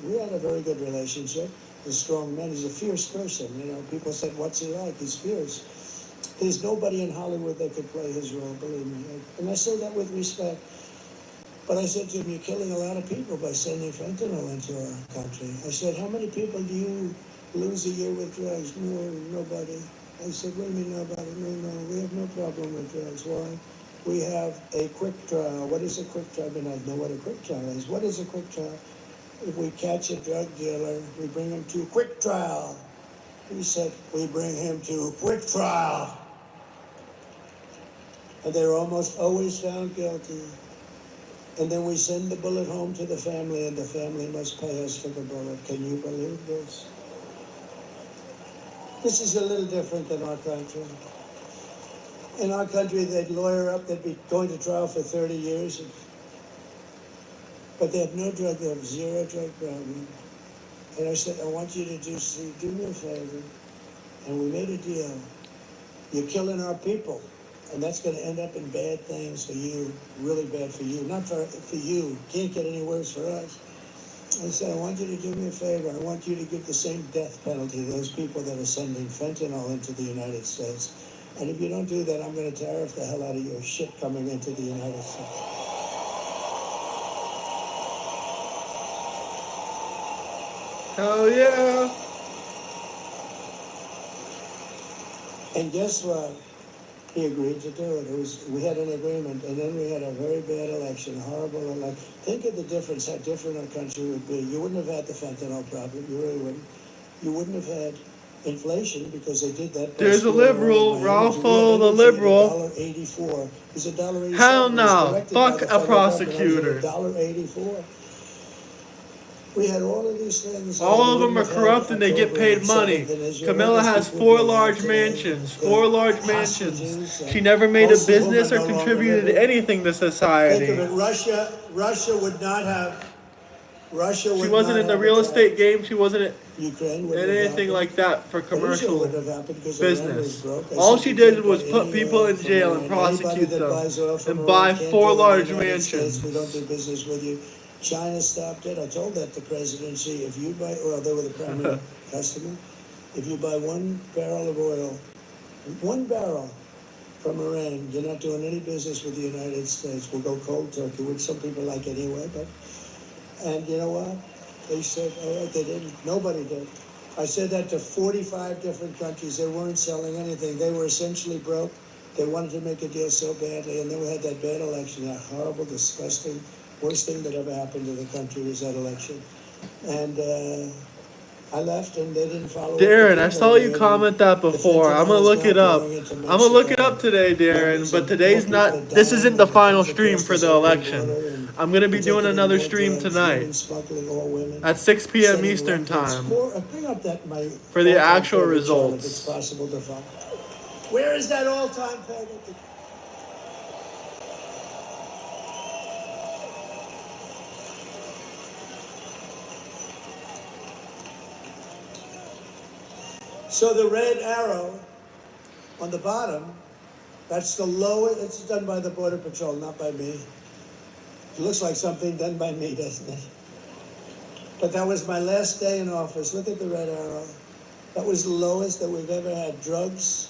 We had a very good relationship. He's a strong man. He's a fierce person. You know, people said, "What's he like?" He's fierce. There's nobody in Hollywood that could play his role, believe me. And I say that with respect. But I said to him, "You're killing a lot of people by sending fentanyl into our country." I said, "How many people do you lose a year with drugs?" "No, nobody." I said, "What do you mean nobody?" No, we have no problem with drugs. Why? We have a quick trial." "What is a quick trial?" I mean, I know what a quick trial is. "What is a quick trial?" "If we catch a drug dealer, we bring him to quick trial." He said, "We bring him to quick trial." And they're almost always found guilty. And then we send the bullet home to the family, and the family must pay us for the bullet. Can you believe this? This is a little different than our country. In our country, they'd lawyer up, they'd be going to trial for 30 years. But they have no drug, they have zero drug problem. And I said, "I want you to do me a favor." And we made a deal. You're killing our people. And that's going to end up in bad things for you, really bad for you. Not for you. Can't get any worse for us. I said, "I want you to do me a favor. I want you to give the same death penalty to those people that are sending fentanyl into the United States. And if you don't do that, I'm going to tariff the hell out of your shit coming into the United States." Hell yeah. And guess what? He agreed to do it. We had an agreement, and then we had a very bad election, horrible election. Think of the difference, how different our country would be. You wouldn't have had the fentanyl problem. You really wouldn't. You wouldn't have had inflation because they did that. There's a liberal, Ralpho the liberal. $1.84. He's $1.87. Hell no. Fuck a prosecutor. $1.84. We had all of these things. All of them are corrupt and they get paid money. Camilla has 4 large mansions. 4 large mansions. She never made a business or contributed anything to society. Think of it. Russia would not have. She wasn't in the real estate game. She wasn't in anything like that for commercial business. All she did was put people in jail and prosecute them and buy 4 large mansions. We don't do business with you. China stopped it. I told that to President Xi. If you buy oil, they were the primary customer. If you buy 1 barrel of oil, 1 barrel from Iran, you're not doing any business with the United States. We'll go cold turkey, which some people like anyway. And you know what? They said, all right, they didn't. Nobody did. I said that to 45 different countries. They weren't selling anything. They were essentially broke. They wanted to make a deal so badly, and then we had that bad election, that horrible, disgusting, worst thing that ever happened to the country was that election. And I left and they didn't follow. Darren, I saw you comment that before. I'm going to look it up. I'm going to look it up today, Darren. But today's not, this isn't the final stream for the election. I'm going to be doing another stream tonight at 6 p.m. Eastern Time for the actual results. Where is that all-time favorite? So the red arrow on the bottom, that's the lowest. It's done by the Border Patrol, not by me. It looks like something done by me, doesn't it? But that was my last day in office. Look at the red arrow. That was the lowest that we've ever had. Drugs,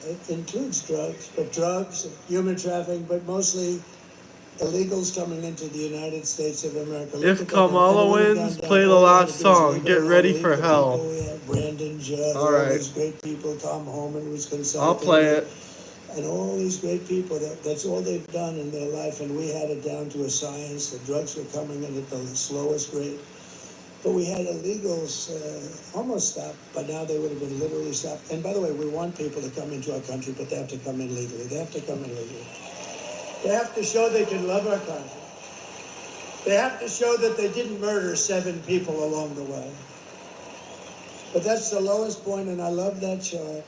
it includes drugs, but drugs, human trafficking, but mostly illegals coming into the United States of America. If Kamala wins, play the last song. Get ready for hell. Brandon Judd, all right. These great people. Tom Homan was consulting. I'll play it. And all these great people, that's all they've done in their life, and we had it down to a science. The drugs were coming in at the slowest rate. But we had illegals almost stopped, but now they would have been literally stopped. And by the way, we want people to come into our country, but they have to come in legally. They have to come in legally. They have to show they can love our country. They have to show that they didn't murder 7 people along the way. But that's the lowest point, and I love that chart.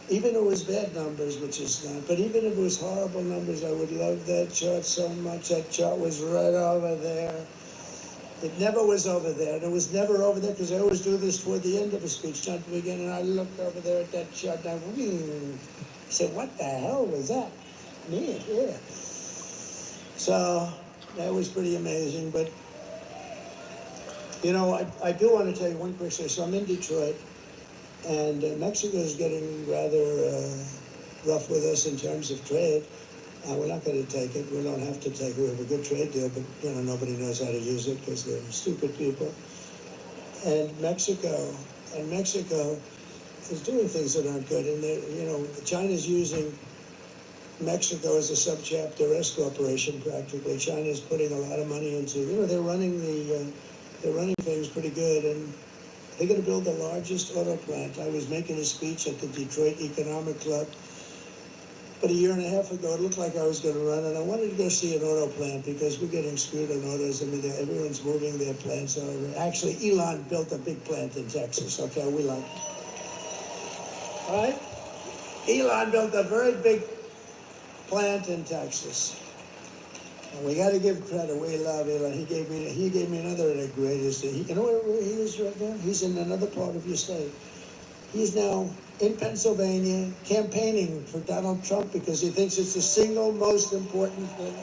Even if it was bad numbers, which is not, but even if it was horrible numbers, I would love that chart so much. That chart was right over there. It never was over there, and it was never over there because I always do this toward the end of a speech, not the beginning. I looked over there at that chart, and He said, what the hell was that? Me, yeah. So that was pretty amazing. But, you know, I do want to tell you one quick story. So I'm in Detroit, and Mexico is getting rather rough with us in terms of trade. We're not going to take it. We don't have to take it. We have a good trade deal, but, you know, nobody knows how to use it because they're stupid people. And Mexico is doing things that aren't good. And, you know, China's using Mexico as a subchapter S corporation practically. China's putting a lot of money into, you know, they're running things pretty good. And they're going to build the largest auto plant. I was making a speech at the Detroit Economic Club. But a year and a half ago, it looked like I was going to run, and I wanted to go see an auto plant because we're getting screwed on autos. I mean, everyone's moving their plants over. Actually, Elon built a big plant in Texas. Okay, we like it. All right? Elon built a very big plant in Texas. And we got to give credit. We love Elon. He gave me another of the greatest. You know where he is right now? He's in another part of your state. He's now in Pennsylvania campaigning for Donald Trump because he thinks it's the single most important thing.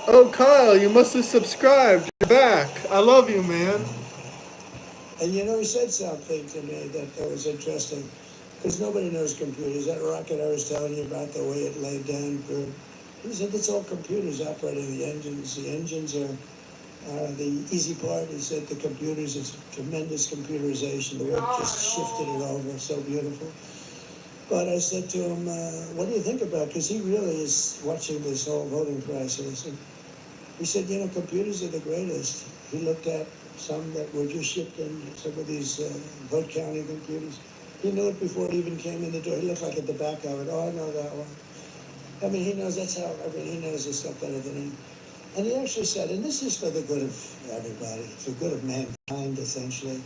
Oh, Kyle, you must have subscribed. You're back. I love you, man. And you know, he said something to me that was interesting because nobody knows computers. That rocket I was telling you about, the way it laid down, he said it's all computers operating the engines. The engines are the easy part. He said the computers, it's tremendous computerization. The web just shifted it over, so beautiful. But I said to him, what do you think about it? Because he really is watching this whole voting process. And he said, you know, computers are the greatest. He looked at some that were just shipped in, some of these vote counting computers. He knew it before it even came in the door. He looked like at the back of it. Oh, I know that one. I mean, he knows he knows this stuff better than me. And he actually said, and this is for the good of everybody, for the good of mankind, essentially.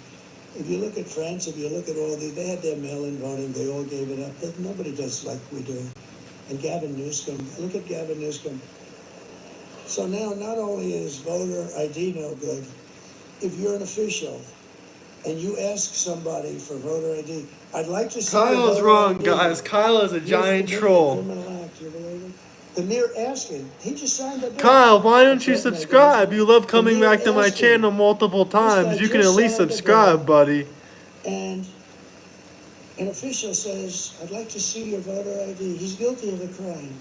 If you look at France, if you look at all they had their mail-in voting, they all gave it up. But nobody does like we do. And Gavin Newsom, look at Gavin Newsom. So now, not only is voter ID no good, if you're an official and you ask somebody for voter ID, I'd like to see Kyle's wrong, guys. Kyle is a giant troll. The mere asking, he just signed a bill. Kyle, why don't you subscribe? You love coming back to my channel multiple times. You can at least subscribe, buddy. And an official says, I'd like to see your voter ID. He's guilty of a crime.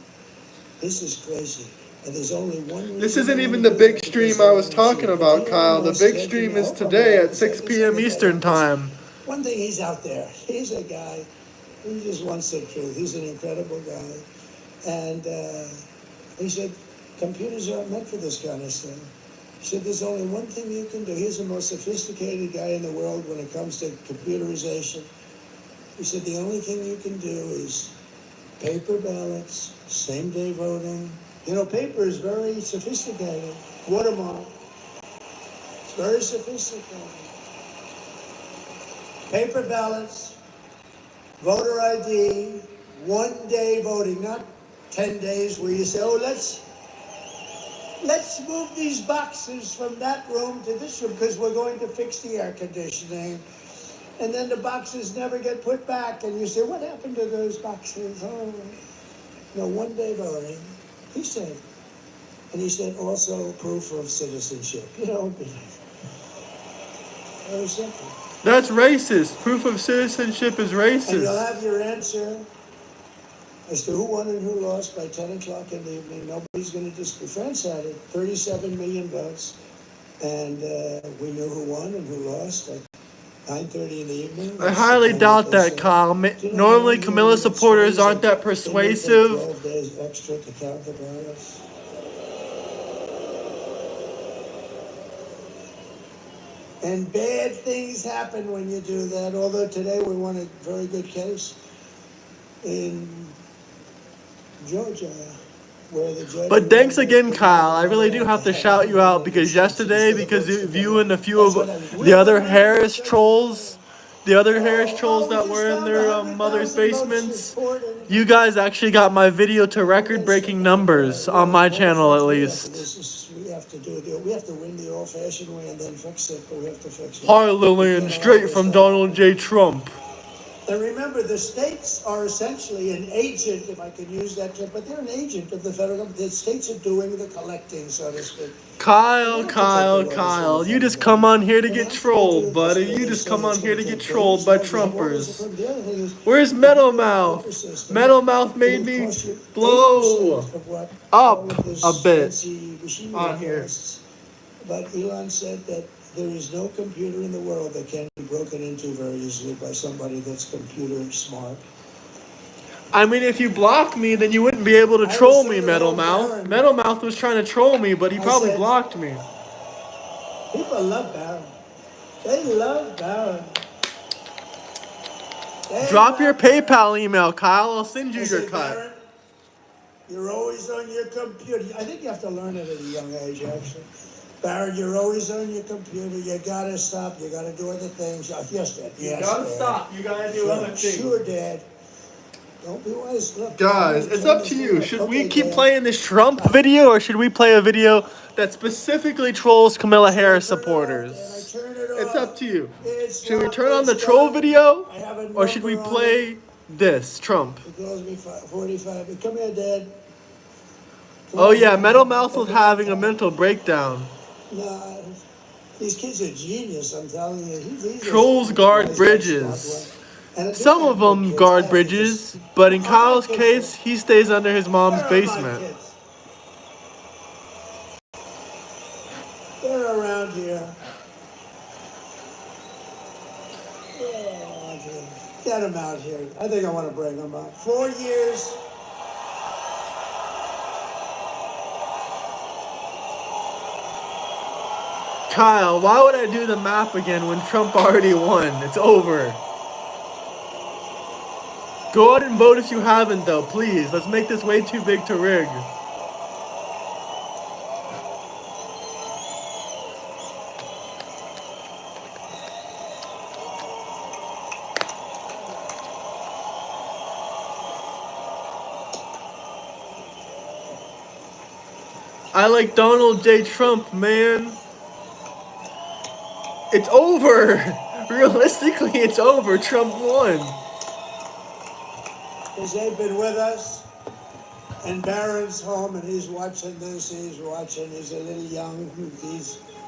This is crazy. And there's only one reason. This isn't even the big stream I was talking about, Kyle. The big stream is today at 6 p.m. Eastern Time. One thing, he's out there. He's a guy. He just wants the truth. He's an incredible guy. And he said, computers aren't meant for this kind of stuff. He said, there's only one thing you can do. He's the most sophisticated guy in the world when it comes to computerization. He said, the only thing you can do is paper ballots, same-day voting. You know, paper is very sophisticated. Watermark. It's very sophisticated. Paper ballots, voter ID, one-day voting, not 10 days where you say, oh, let's move these boxes from that room to this room because we're going to fix the air conditioning. And then the boxes never get put back. And you say, what happened to those boxes? Oh, no, one-day voting. He said. And he said also proof of citizenship. You know, very simple. That's racist. Proof of citizenship is racist. And you'll have your answer as to who won and who lost by 10 o'clock in the evening. Nobody's going to dispute. France had it, 37 million votes. And we knew who won and who lost at 9:30 in the evening. I highly doubt that, Kyle. Normally, Camilla supporters aren't that persuasive. 12 days extra to count the ballots. And bad things happen when you do that, although today we won a very good case in Georgia, where the judge... But thanks again, Kyle. I really do have to shout you out because yesterday, because of you and a few of the other Harris trolls, that were in their mother's basements, you guys actually got my video to record-breaking numbers on my channel, at least. We have to win the old-fashioned way and then fix it, but we have to fix it. Hi, Lillian, straight from Donald J. Trump. And remember, the states are essentially an agent, if I can use that term, but they're an agent of the federal government. The states are doing the collecting, so to speak. Kyle, you just come on here to get trolled, buddy. You just come on here to get trolled by Trumpers. Where's Metal Mouth? Metal Mouth made me blow up a bit on here. But Elon said that there is no computer in the world that can be broken into very easily by somebody that's computer smart. I mean, if you block me, then you wouldn't be able to troll me, Metal Mouth. Metal Mouth was trying to troll me, but he probably blocked me. People love Barron. They love Barron. Drop your PayPal email, Kyle. I'll send you your cut. Barron, you're always on your computer. I think you have to learn it at a young age, actually. Barron, you're always on your computer. You gotta stop. You gotta do other things. Yes, Dad. You gotta stop. You gotta do other things. Sure, Dad. Don't be wise. Look, guys, it's up to you. Should we keep playing this Trump video, or should we play a video that specifically trolls Kamala Harris supporters? It's up to you. Should we turn on the troll video, or should we play this Trump? It calls me 45. Come here, Dad. Oh yeah, Metal Mouth was having a mental breakdown. No, these kids are genius, I'm telling you. Trolls guard bridges. Some of them guard bridges, but in Kyle's case, he stays under his mom's basement. They're around here. Get them out here. I think I want to bring them up. 4 years. Kyle, why would I do the map again when Trump already won? It's over. Go out and vote if you haven't, though, please. Let's make this way too big to rig. I like Donald J. Trump, man. It's over. Realistically, it's over. Trump won. Because they've been with us, and Barron's home, and he's watching this, he's a little young,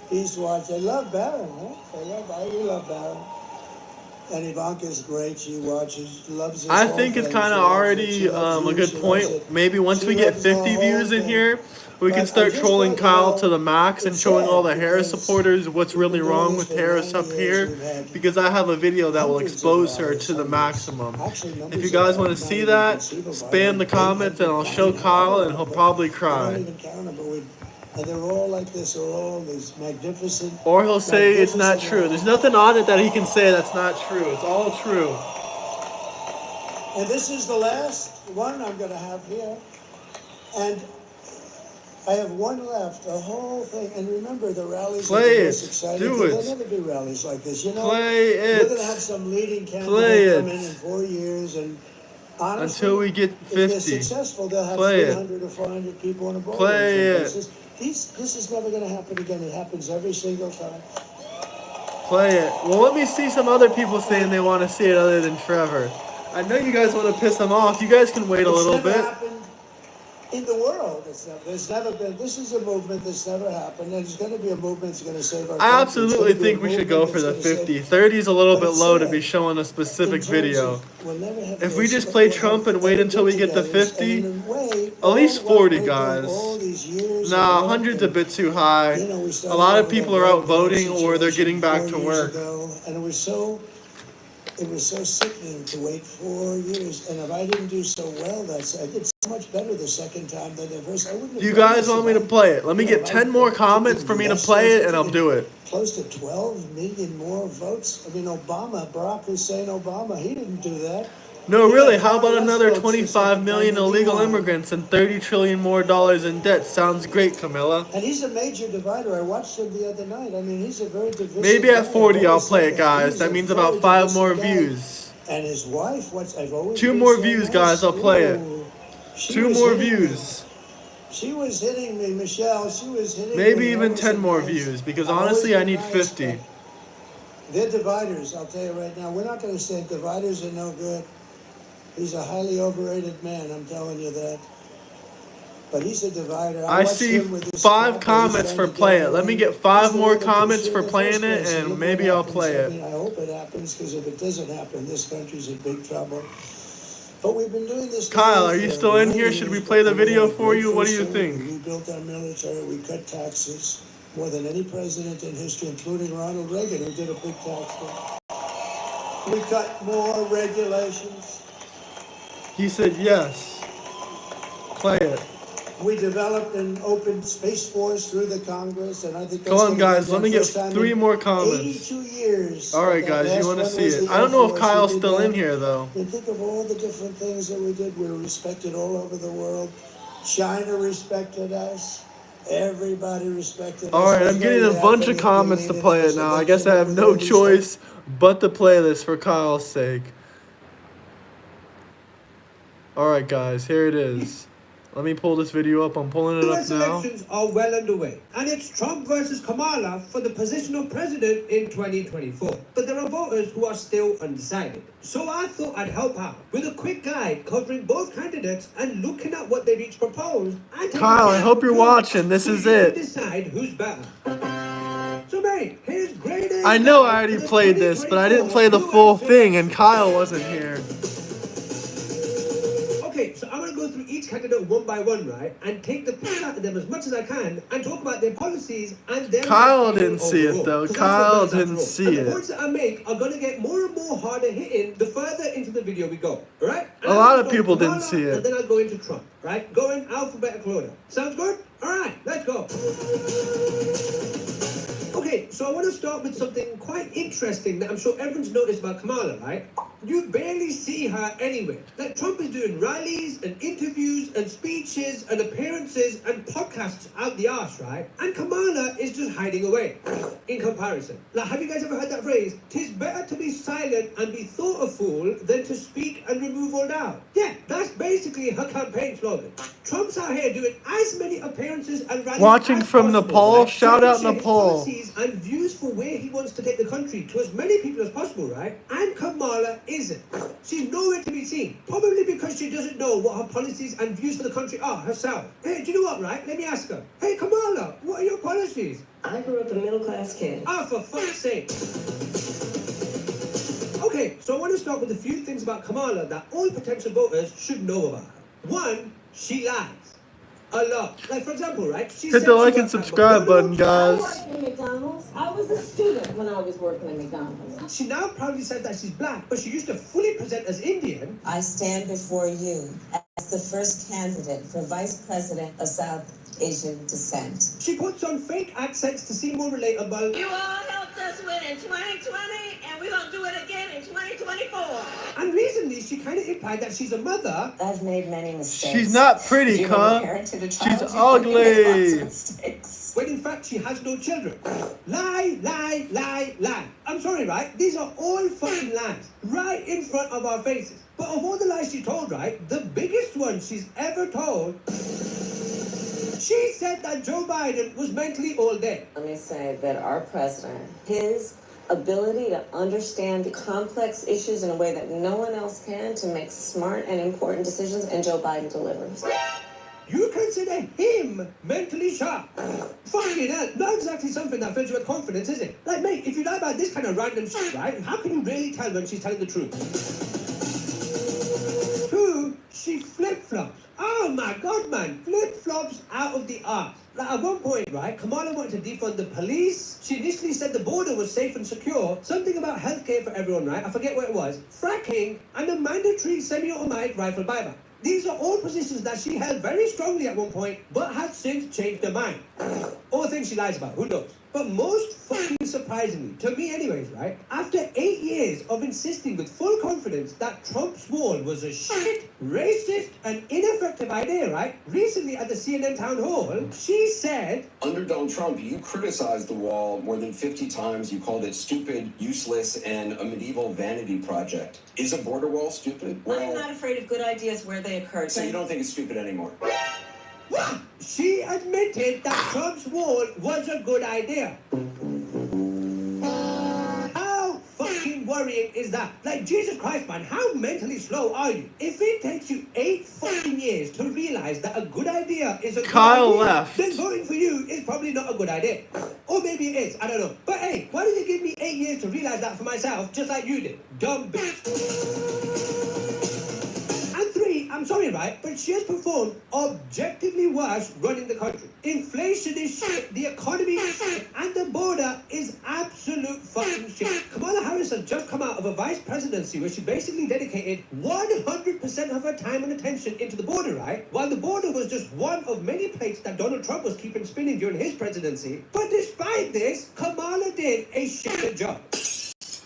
he's watching. They love Barron, huh? We love Barron. And Ivanka's great, she watches, loves his I think it's kind of already a good point. Maybe once we get 50 views in here, we can start trolling Kyle to the max and showing all the Harris supporters what's really wrong with Harris up here, because I have a video that will expose her to the maximum. If you guys want to see that, spam the comments and I'll show Kyle and he'll probably cry. And they're all like this, they're all these magnificent. Or he'll say it's not true. There's nothing on it that he can say that's not true. It's all true. And this is the last one I'm going to have here. And I have one left, the whole thing. And remember, the rallies are the most exciting. Do it. There'll never be rallies like this. You know, Play it. You're going to have some leading candidate come in 4 years. And honestly, until we get 50. If they're successful, they'll have 300 or 400 people in a ballroom. Play it. This is never going to happen again. It happens every single time. Play it. Well, let me see some other people saying they want to see it other than Trevor. I know you guys want to piss them off. You guys can wait a little bit. Happened in the world. There's never been. This is a movement that's never happened. And there's going to be a movement that's going to save our country. I absolutely think we should go for the 50. 30 is a little bit low to be showing a specific video. If we just play Trump and wait until we get the 50, at least 40, guys. Nah, 100's a bit too high. A lot of people are out voting or they're getting back to work. And it was so sickening to wait 4 years. And if I didn't do so well, I did so much better the second time than the first. I wouldn't have. You guys want me to play it? Let me get 10 more comments for me to play it, and I'll do it. Close to 12 million more votes. I mean, Barack Hussein Obama, he didn't do that. No, really, how about another 25 million illegal immigrants and $30 trillion more in debt? Sounds great, Camilla. And he's a major divider. I watched him the other night. I mean, he's a very divisive. Maybe at 40 I'll play it, guys. That means about 5 more views. And his wife, I've always 2 more views, guys. I'll play it. 2 more views. She was hitting me, Michelle. She was hitting me. Maybe even 10 more views, because honestly, I need 50. They're dividers, I'll tell you right now. We're not going to say dividers are no good. He's a highly overrated man, I'm telling you that. But he's a divider. I see 5 comments for play it. Let me get 5 more comments for playing it, and maybe I'll play it. I mean, I hope it happens, because if it doesn't happen, this country's in big trouble. But we've been doing this. Kyle, are you still in here? Should we play the video for you? What do you think? We built our military. We cut taxes more than any president in history, including Ronald Reagan, who did a big tax cut. We cut more regulations. He said yes. Play it. We developed an open space force through the Congress, and I think that's Come on, guys. Let me get 3 more comments. 82 years. All right, guys. You want to see it? I don't know if Kyle's still in here, though. And think of all the different things that we did. We were respected all over the world. China respected us. Everybody respected us. All right, I'm getting a bunch of comments to play it now. I guess I have no choice but to play this for Kyle's sake. All right, guys. Here it is. Let me pull this video up. I'm pulling it up now. Elections are well underway, and it's Trump versus Kamala for the position of president in 2024. But there are voters who are still undecided. So I thought I'd help out with a quick guide covering both candidates and looking at what they've each proposed. Kyle, I hope you're watching. This is it. Decide who's better. So, mate, here's great. I know I already played this, but I didn't play the full thing, and Kyle wasn't here. Okay, so I'm going to go through each candidate one by one, right? And take the pick out of them as much as I can and talk about their policies and their... Kyle didn't see it, though. Kyle didn't see it. The points that I make are going to get more and more harder hitting the further into the video we go, all right? A lot of people didn't see it. And then I'll go into Trump, right? Going alphabetical order. Sounds good? All right, let's go. Okay, so I want to start with something quite interesting that I'm sure everyone's noticed about Kamala, right? You barely see her anywhere. Like, Trump is doing rallies and interviews and speeches and appearances and podcasts out the arse, right? And Kamala is just hiding away in comparison. Like, have you guys ever heard that phrase? 'Tis better to be silent and be thought a fool than to speak and remove all doubt. Yeah, that's basically her campaign slogan. Trump's out here doing as many appearances and rallies Watching as from possible, Nepal. right? Shout out Trying to share his Nepal. policies and views for where he wants to take the country to as many people as possible, right? And Kamala isn't. She's nowhere to be seen. Probably because she doesn't know what her policies and views for the country are herself. Hey, do you know what, right? Let me ask her. Hey, Kamala, what are your policies? I grew up a middle-class kid. Oh, for fuck's sake. Okay, so I want to start with a few things about Kamala that all potential voters should know about her. One, she lies. A lot. Like, for example, right? Hit the like and subscribe button, guys. I worked in McDonald's. I was a student when I was working at McDonald's. She now proudly says that she's black, but she used to fully present as Indian. I stand before you as the first candidate for Vice President of South Asian descent. She puts on fake accents to seem more relatable. You all helped us win in 2020, and we're going to do it again in 2024. And recently, she kind of implied that she's a mother. I've made many mistakes. She's not pretty, cunt. She's ugly. When in fact, she has no children. Lie, lie, lie, lie. I'm sorry, right? These are all fucking lies. Right in front of our faces. But of all the lies she told, right? The biggest one she's ever told... She said that Joe Biden was mentally all dead. Let me say that our president, his ability to understand complex issues in a way that no one else can to make smart and important decisions, and Joe Biden delivers. You consider him mentally sharp? Fucking hell, not exactly something that fills you with confidence, is it? Like, mate, if you lie about this kind of random shit, right, how can you really tell when she's telling the truth? Two, she flip-flops. Oh my god, man, flip-flops out of the arse. Like, at one point, right, Kamala wanted to defund the police. She initially said the border was safe and secure. Something about healthcare for everyone, right? I forget what it was. Fracking and a mandatory semi-automatic rifle buyback. These are all positions that she held very strongly at one point, but has since changed her mind. All things she lies about, who knows? But most fucking surprisingly, to me anyways, right? After 8 years of insisting with full confidence that Trump's wall was a shit, racist, and ineffective idea, right? Recently at the CNN town hall, she said... Under Donald Trump, you criticized the wall more than 50 times. You called it stupid, useless, and a medieval vanity project. Is a border wall stupid? Well, I'm not afraid of good ideas where they occur. so you don't think it's stupid anymore? She admitted that Trump's wall was a good idea. How worrying is that, like, Jesus Christ, man, how mentally slow are you? If it takes you 8 fucking years to realize that a good idea is a Kyle good idea, left. then voting for you is probably not a good idea. Or maybe it is, I don't know. But hey, why did you give me 8 years to realize that for myself, just like you did? Dumb bitch. And 3, I'm sorry, right, but she has performed objectively worse running the country. Inflation is shit, the economy is shit, and the border is absolute fucking shit. Kamala Harris has just come out of a vice presidency where she basically dedicated 100% of her time and attention into the border, right? While the border was just one of many plates that Donald Trump was keeping spinning during his presidency. But despite this, Kamala did a shit job.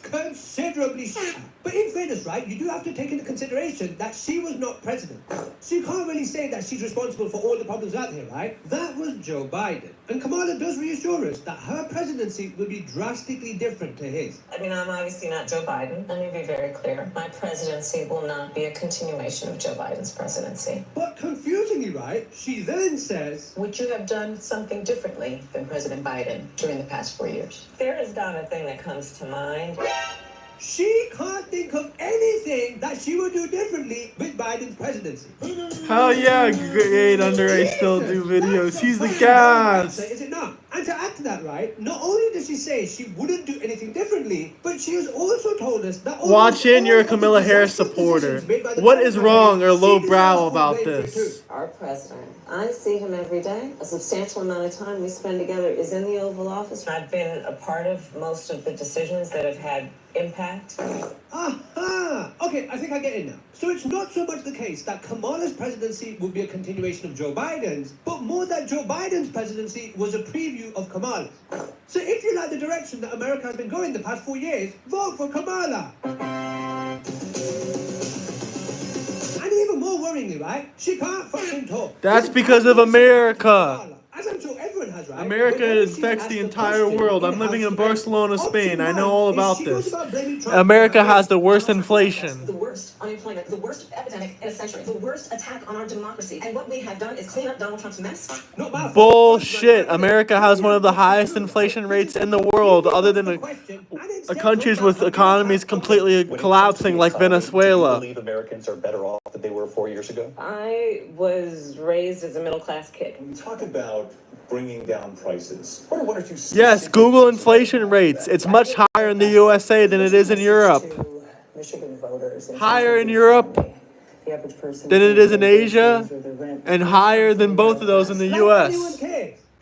Considerably shit. But in fairness, right, you do have to take into consideration that she was not president. So you can't really say that she's responsible for all the problems out here, right? That was Joe Biden. And Kamala does reassure us that her presidency will be drastically different to his. I mean, I'm obviously not Joe Biden. Let me be very clear. My presidency will not be a continuation of Joe Biden's presidency. But confusingly, right, she then says, Would you have done something differently than President Biden during the past 4 years? There is not a thing that comes to mind. she can't think of anything that she would do differently with Biden's presidency. Hell yeah, grade under I still do videos. He's the gas. Is it not? And to add to that, right, not only does she say she wouldn't do anything differently, but she has also told us that... Watch in, you're a Kamala Harris supporter. What is wrong or lowbrow about this? Our president. I see him every day. A substantial amount of time we spend together is in the Oval Office. I've been a part of most of the decisions that have had impact. Aha! Okay, I think I get it now. So it's not so much the case that Kamala's presidency would be a continuation of Joe Biden's, but more that Joe Biden's presidency was a preview of Kamala's. So if you like the direction that America has been going the past 4 years, vote for Kamala. And even more worryingly, right, she can't fucking talk. That's because of America. As I'm sure everyone has, right? America infects the entire world. I'm living in Barcelona, Spain. I know all about this. America has the worst inflation. The worst unemployment, the worst epidemic in a century, the worst attack on our democracy. And what we have done is clean up Donald Trump's mess. Bullshit. America has one of the highest inflation rates in the world, other than countries with economies completely collapsing like Venezuela. Do you believe Americans are better off than they were 4 years ago? I was raised as a middle-class kid. When we talk about bringing down prices, what are one or two... Yes, Google inflation rates. It's much higher in the USA than it is in Europe. Michigan voters. Higher in Europe than it is in Asia, and higher than both of those in the US.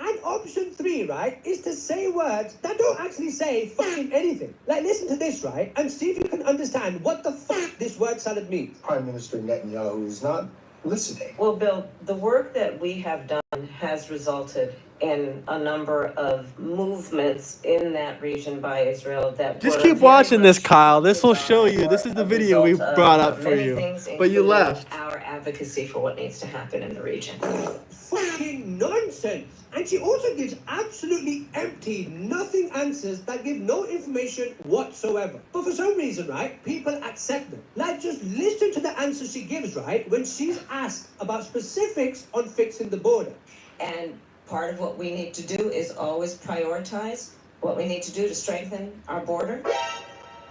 And option 3, right, is to say words that don't actually say fucking anything. Like, listen to this, right, and see if you can understand what the fuck this word salad means. Prime Minister Netanyahu is not listening. Well, Bill, the work that we have done has resulted in a number of movements in that region by Israel that Just keep watching this, Kyle. This will show you. This is the video we brought up for you. But you left. Our advocacy for what needs to happen in the region. Fucking nonsense. And she also gives absolutely empty, nothing answers that give no information whatsoever. But for some reason, right, people accept them. Like, just listen to the answer she gives, right, when she's asked about specifics on fixing the border. And part of what we need to do is always prioritize what we need to do to strengthen our border.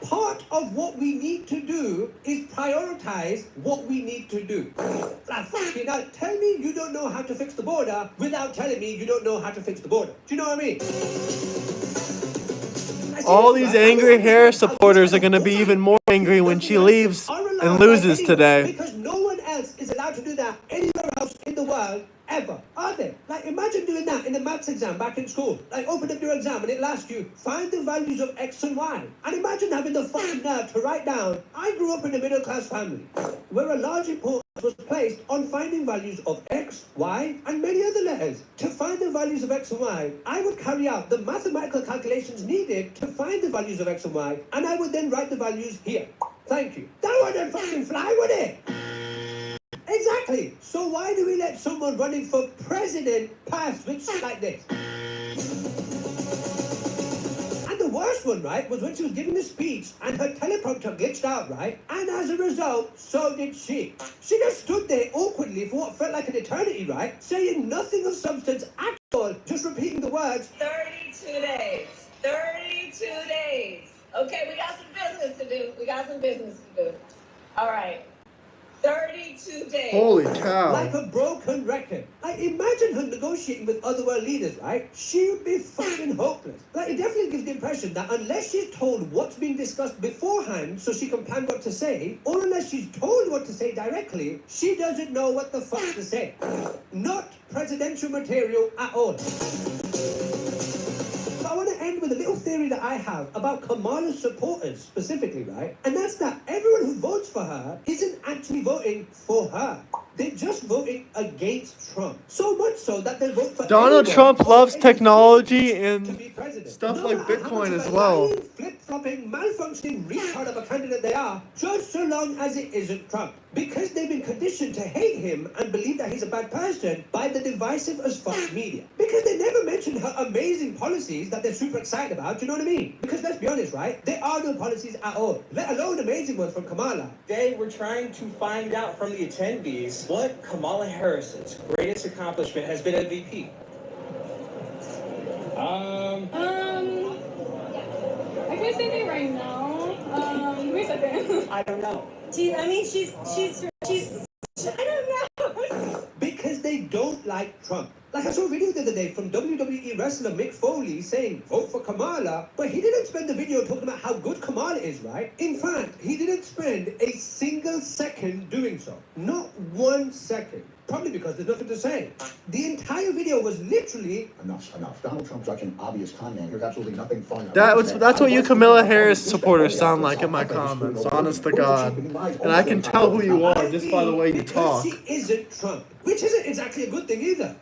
Part of what we need to do is prioritize what we need to do. Now, fucking hell, tell me you don't know how to fix the border without telling me you don't know how to fix the border. Do you know what I mean? All these angry Harris supporters are going to be even more angry when she leaves and loses today. Because no one else is allowed to do that anywhere else in the world ever, are they? Like, imagine doing that in the maths exam back in school. Like, open up your exam and it'll ask you, find the values of X and Y. And imagine having the fucking nerve to write down, I grew up in a middle-class family, where a large importance was placed on finding values of X, Y, and many other letters. To find the values of X and Y, I would carry out the mathematical calculations needed to find the values of X and Y, and I would then write the values here. Thank you. That wouldn't fucking fly, would it? Exactly. So why do we let someone running for president pass with shit like this? And the worst one, right, was when she was giving the speech and her teleprompter glitched out, right? And as a result, so did she. She just stood there awkwardly for what felt like an eternity, right? Saying nothing of substance at all, just repeating the words. 32 days. 32 days. Okay, we got some business to do. All right. 32 days. Holy cow. Like a broken record. Like, imagine her negotiating with other world leaders, right? She would be fucking hopeless. Like, it definitely gives the impression that unless she's told what's being discussed beforehand so she can plan what to say, or unless she's told what to say directly, she doesn't know what the fuck to say. Not presidential material at all. I want to end with a little theory that I have about Kamala's supporters specifically, right? And that's that everyone who votes for her isn't actually voting for her. They're just voting against Trump. So much so that they vote for Donald anyone Trump loves who technology and stuff no like matter how much Bitcoin of as a well. lying, flip-flopping, malfunctioning retard of a candidate they are, just so long as it isn't Trump. Because they've been conditioned to hate him and believe that he's a bad person by the divisive as fuck media. Because they never mention her amazing policies that they're super excited about, do you know what I mean? Because let's be honest, right? There are no policies at all, let alone amazing ones from Kamala. Today, we're trying to find out from the attendees what Kamala Harris's greatest accomplishment has been at VP. I can't say that right now. Give me a second. I don't know. She's I don't know. Because they don't like Trump. Like I saw a video the other day from WWE wrestler Mick Foley saying, vote for Kamala, but he didn't spend the video talking about how good Kamala is, right? In fact, he didn't spend a single second doing so. Not 1 second. Probably because there's nothing to say. The entire video was literally... Enough. Donald Trump's such an obvious con man. There's absolutely nothing fun. That's what you Kamala Harris supporters sound like in my comments, honest to God. And I can tell who you are just by the way you talk. She isn't Trump, which isn't exactly a good thing either.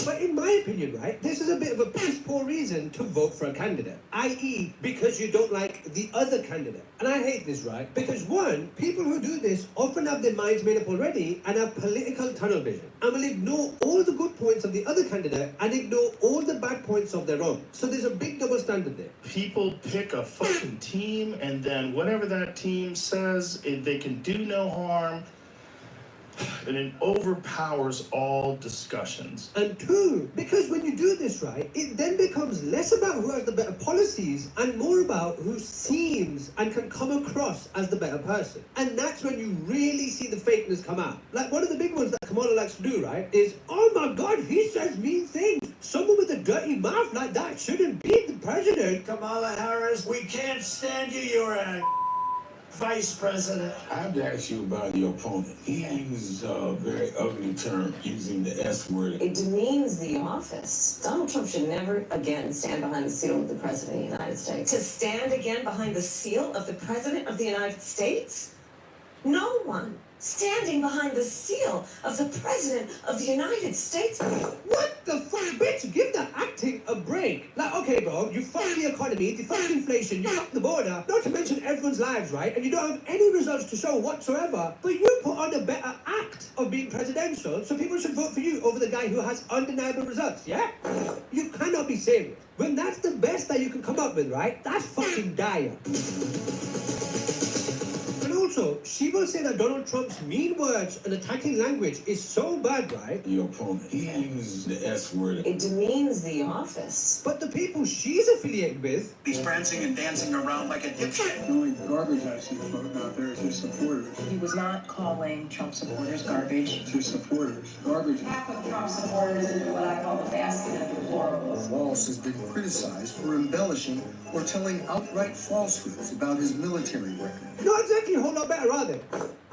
But in my opinion, right, this is a bit of a piss-poor reason to vote for a candidate, i.e. because you don't like the other candidate. And I hate this, right? Because one, people who do this often have their minds made up already and have political tunnel vision and will ignore all the good points of the other candidate and ignore all the bad points of their own. So there's a big double standard there. People pick a fucking team and then whatever that team says, they can do no harm. And it overpowers all discussions. And two, because when you do this right, it then becomes less about who has the better policies and more about who seems and can come across as the better person. And that's when you really see the fakeness come out. Like one of the big ones that Kamala likes to do, right, is, oh my God, he says mean things. Someone with a dirty mouth like that shouldn't be the president. Kamala Harris, we can't stand you. You're a Vice President. I have to ask you about your opponent. He uses a very ugly term, using the S word. It demeans the office. Donald Trump should never again stand behind the seal of the President of the United States. To stand again behind the seal of the President of the United States? No one standing behind the seal of the President of the United States. What the fuck, bitch? Give that acting a break. Like, okay, bro, you fucked the economy, you fucked inflation, you fucked the border, not to mention everyone's lives, right? And you don't have any results to show whatsoever, but you put on a better act of being presidential, so people should vote for you over the guy who has undeniable results, yeah? You cannot be serious. When that's the best that you can come up with, right? That's fucking dire. Also, she will say that Donald Trump's mean words and attacking language is so bad, right? Your opponent, he uses the S word. It demeans the office. But the people she's affiliated with... He's prancing and dancing around like a dipshit. The only garbage I see floating out there is his supporters. He was not calling Trump supporters garbage. It's his supporters. Garbage. Half of Trump supporters into what I call the basket of deplorables. Walsh has been criticized for embellishing or telling outright falsehoods about his military record. Not exactly a whole lot better, are they?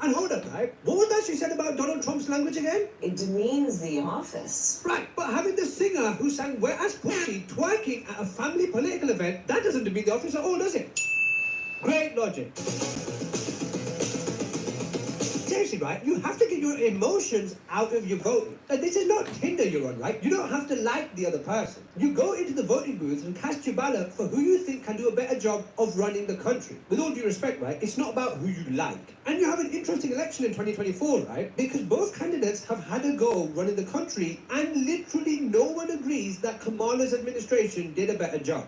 And hold up, right? What was that she said about Donald Trump's language again? It demeans the office. Right, but having the singer who sang Wet Ass Pussy twerking at a family political event, that doesn't demean the office at all, does it? Great logic. Seriously, right? You have to get your emotions out of your voting. Like, this is not Tinder you're on, right? You don't have to like the other person. You go into the voting booth and cast your ballot for who you think can do a better job of running the country. With all due respect, right? It's not about who you like. And you have an interesting election in 2024, right? Because both candidates have had a go running the country and literally no one agrees that Kamala's administration did a better job.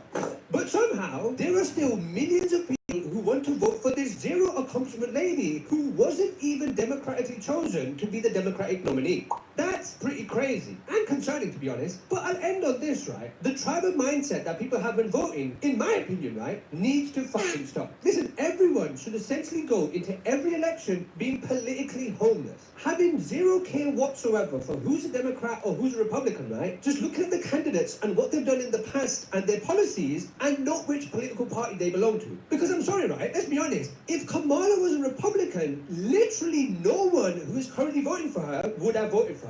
But somehow, there are still millions of people who want to vote for this zero accomplishment lady who wasn't even democratically chosen to be the Democratic nominee. That's pretty crazy and concerning, to be honest. But I'll end on this, right? The tribal mindset that people have when voting, in my opinion, right, needs to fucking stop. Listen, everyone should essentially go into every election being politically homeless, having zero care whatsoever for who's a Democrat or who's a Republican, right? Just looking at the candidates and what they've done in the past and their policies and not which political party they belong to. Because I'm sorry, right? Let's be honest. If Kamala was a Republican, literally no one who is currently voting for her would have voted for her.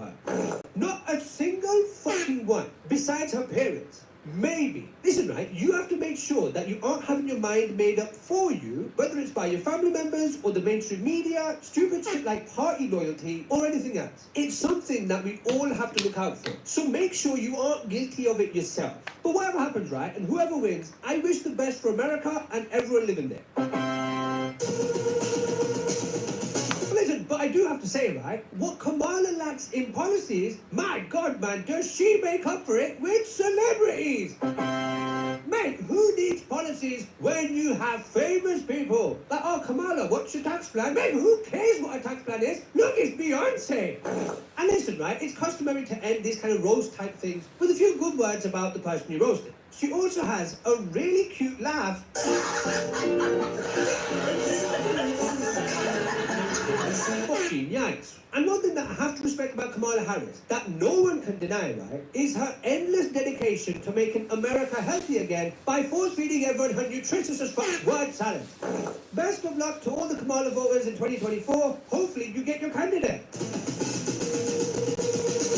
Not a single fucking one, besides her parents. Maybe. Listen, right, you have to make sure that you aren't having your mind made up for you, whether it's by your family members or the mainstream media, stupid shit like party loyalty or anything else. It's something that we all have to look out for. So make sure you aren't guilty of it yourself. But whatever happens, right, and whoever wins, I wish the best for America and everyone living there. Listen, but I do have to say, right, what Kamala lacks in policies, my God, man, does she make up for it with celebrities? Mate, who needs policies when you have famous people? Like, oh, Kamala, what's your tax plan? Mate, who cares what a tax plan is? Look, it's Beyonce. And listen, right, it's customary to end these kind of roast type things with a few good words about the person you roasted. She also has a really cute laugh. Fucking yikes. And one thing that I have to respect about Kamala Harris, that no one can deny, right, is her endless dedication to making America healthy again by force-feeding everyone her nutritious as fuck word salad. Best of luck to all the Kamala voters in 2024. Hopefully you get your candidate.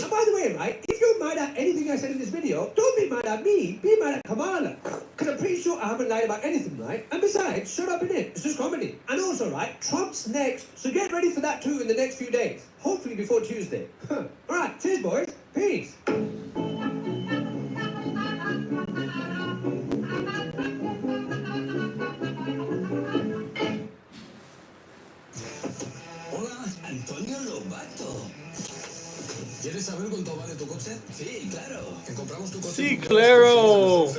And by the way, right, if you're mad at anything I said in this video, don't be mad at me, be mad at Kamala. Because I'm pretty sure I haven't lied about anything, right? And besides, shut up in it, it's just comedy. And also, right, Trump's next, so get ready for that too in the next few days. Hopefully before Tuesday. Alright, cheers boys, peace. Hola, Antonio Lobato. ¿Quieres saber cuánto vale tu coche? Sí, claro. Que compramos tu coche. Sí, claro.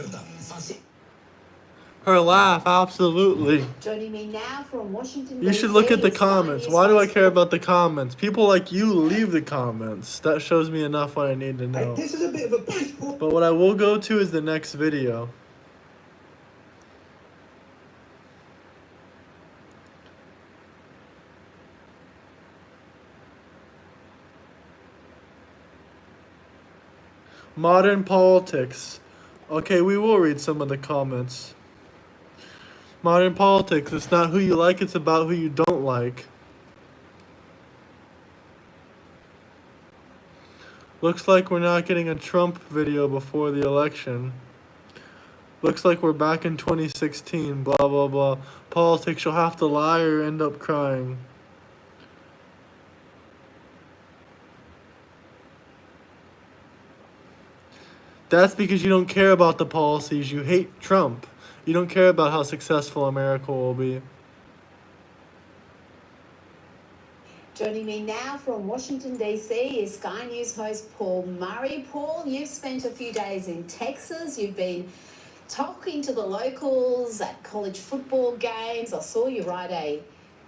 Her laugh, absolutely. Joining me now from Washington, You should look at the comments. Why do I care about the comments? People like you leave the comments. That shows me enough what I need to know. This is a bit of a piss poor. But what I will go to is the next video. Modern politics. Okay, we will read some of the comments. Modern politics. It's not who you like, it's about who you don't like. Looks like we're not getting a Trump video before the election. Looks like we're back in 2016. Blah, blah, blah. Politics, you'll have to lie or end up crying. That's because you don't care about the policies. You hate Trump. You don't care about how successful America will be. Joining me now from Washington, D.C. is Sky News host Paul Murray. Paul, you've spent a few days in Texas. You've been talking to the locals at college football games. I saw you ride a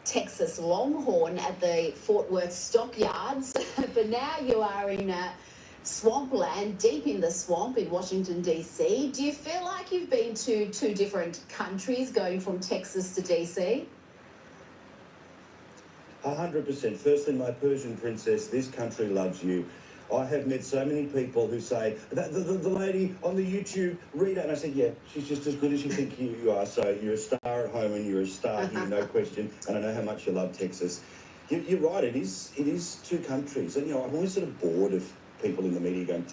Texas Longhorn at the Fort Worth Stockyards. But now you are in swampland, deep in the swamp in Washington, D.C. Do you feel like you've been to two different countries going from Texas to D.C.? 100%. Firstly, my Persian princess, this country loves you. I have met so many people who say, the lady on the YouTube, Rita, and I said, yeah, she's just as good as you think you are. So you're a star at home and you're a star here, no question. And I know how much you love Texas. You're right, it is two countries. And, you know, I'm always sort of bored of people in the media going,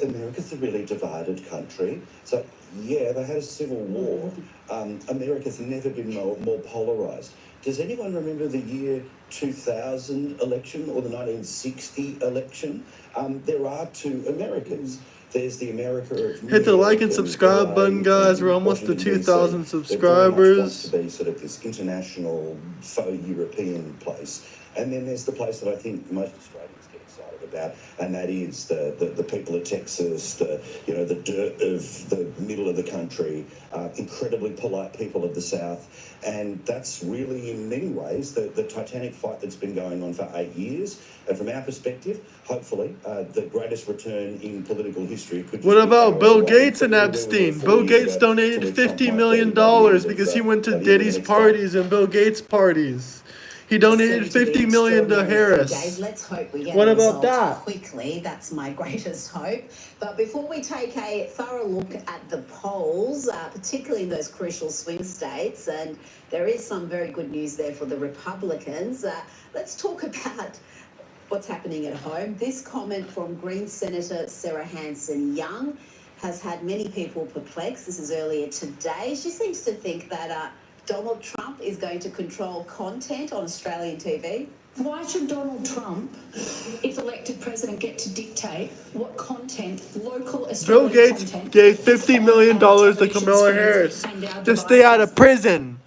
America's a really divided country. So, yeah, they had a civil war. America's never been more polarised. Does anyone remember the year 2000 election or the 1960 election? There are two Americas. There's the America of Hit the like and subscribe button, guys. We're almost to 2,000 subscribers. To be sort of this international faux European place. And then there's the place that I think most Australians get excited about, and that is the people of Texas, the dirt of the middle of the country, incredibly polite people of the South, and that's really in many ways the titanic fight that's been going on for 8 years. And from our perspective, hopefully, the greatest return in political history could. What about Bill Gates and Epstein? Bill Gates donated $50 million because he went to Diddy's parties and Bill Gates parties. He donated $50 million to Harris. Dave, let's hope we get What a about result that? quickly. That's my greatest hope. But before we take a thorough look at the polls, particularly in those crucial swing states, and there is some very good news there for the Republicans, let's talk about what's happening at home. This comment from Green Senator Sarah Hanson-Young has had many people perplexed. This is earlier today. She seems to think that Donald Trump is going to control content on Australian TV. Why should Donald Trump, if elected president, get to dictate what content, local Bill Australian Gates content gave $50 million to Kamala Harris to stay out of prison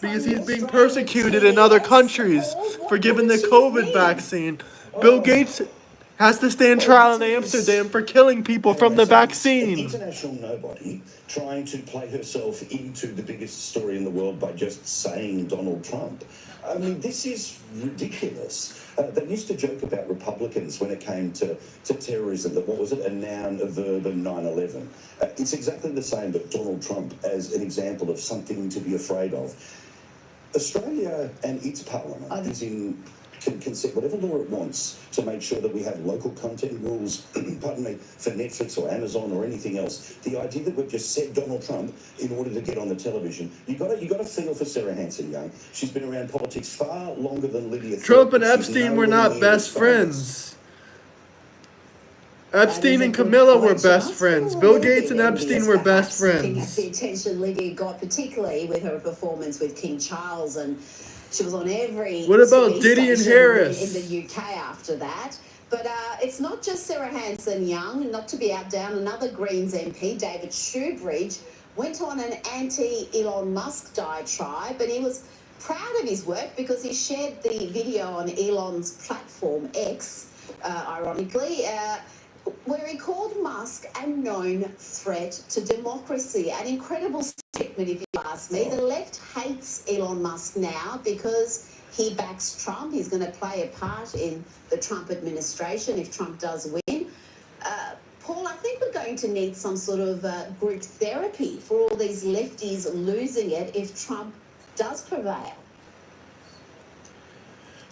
because he's being persecuted in other countries for giving the COVID vaccine. Bill Gates has to stand trial in Amsterdam for killing people from the An vaccine. international nobody trying to play herself into the biggest story in the world by just saying Donald Trump. I mean, this is ridiculous. They used to joke about Republicans when it came to terrorism, that what was it, a noun, a verb, and 9/11. It's exactly the same, but Donald Trump as an example of something to be afraid of. Australia and its parliament can set whatever law it wants to make sure that we have local content rules, pardon me, for Netflix or Amazon or anything else. The idea that we've just said Donald Trump in order to get on the television, you got to feel for Sarah Hanson-Young. She's been around politics far longer than Lydia. Trump and Epstein were not best friends. Epstein and Camilla were best friends. Bill Gates and Epstein were best friends. The attention Lydia got, particularly with her performance with King Charles, and she was on every What about TV Diddy and station Harris? in the UK after that. But it's not just Sarah Hanson-Young, not to be outdone. Another Greens MP, David Shoebridge, went on an anti-Elon Musk diatribe, and he was proud of his work because he shared the video on Elon's platform X, ironically, where he called Musk a known threat to democracy. An incredible statement, if you ask me. The left hates Elon Musk now because he backs Trump. He's going to play a part in the Trump administration if Trump does win. Paul, I think we're going to need some sort of group therapy for all these lefties losing it if Trump does prevail.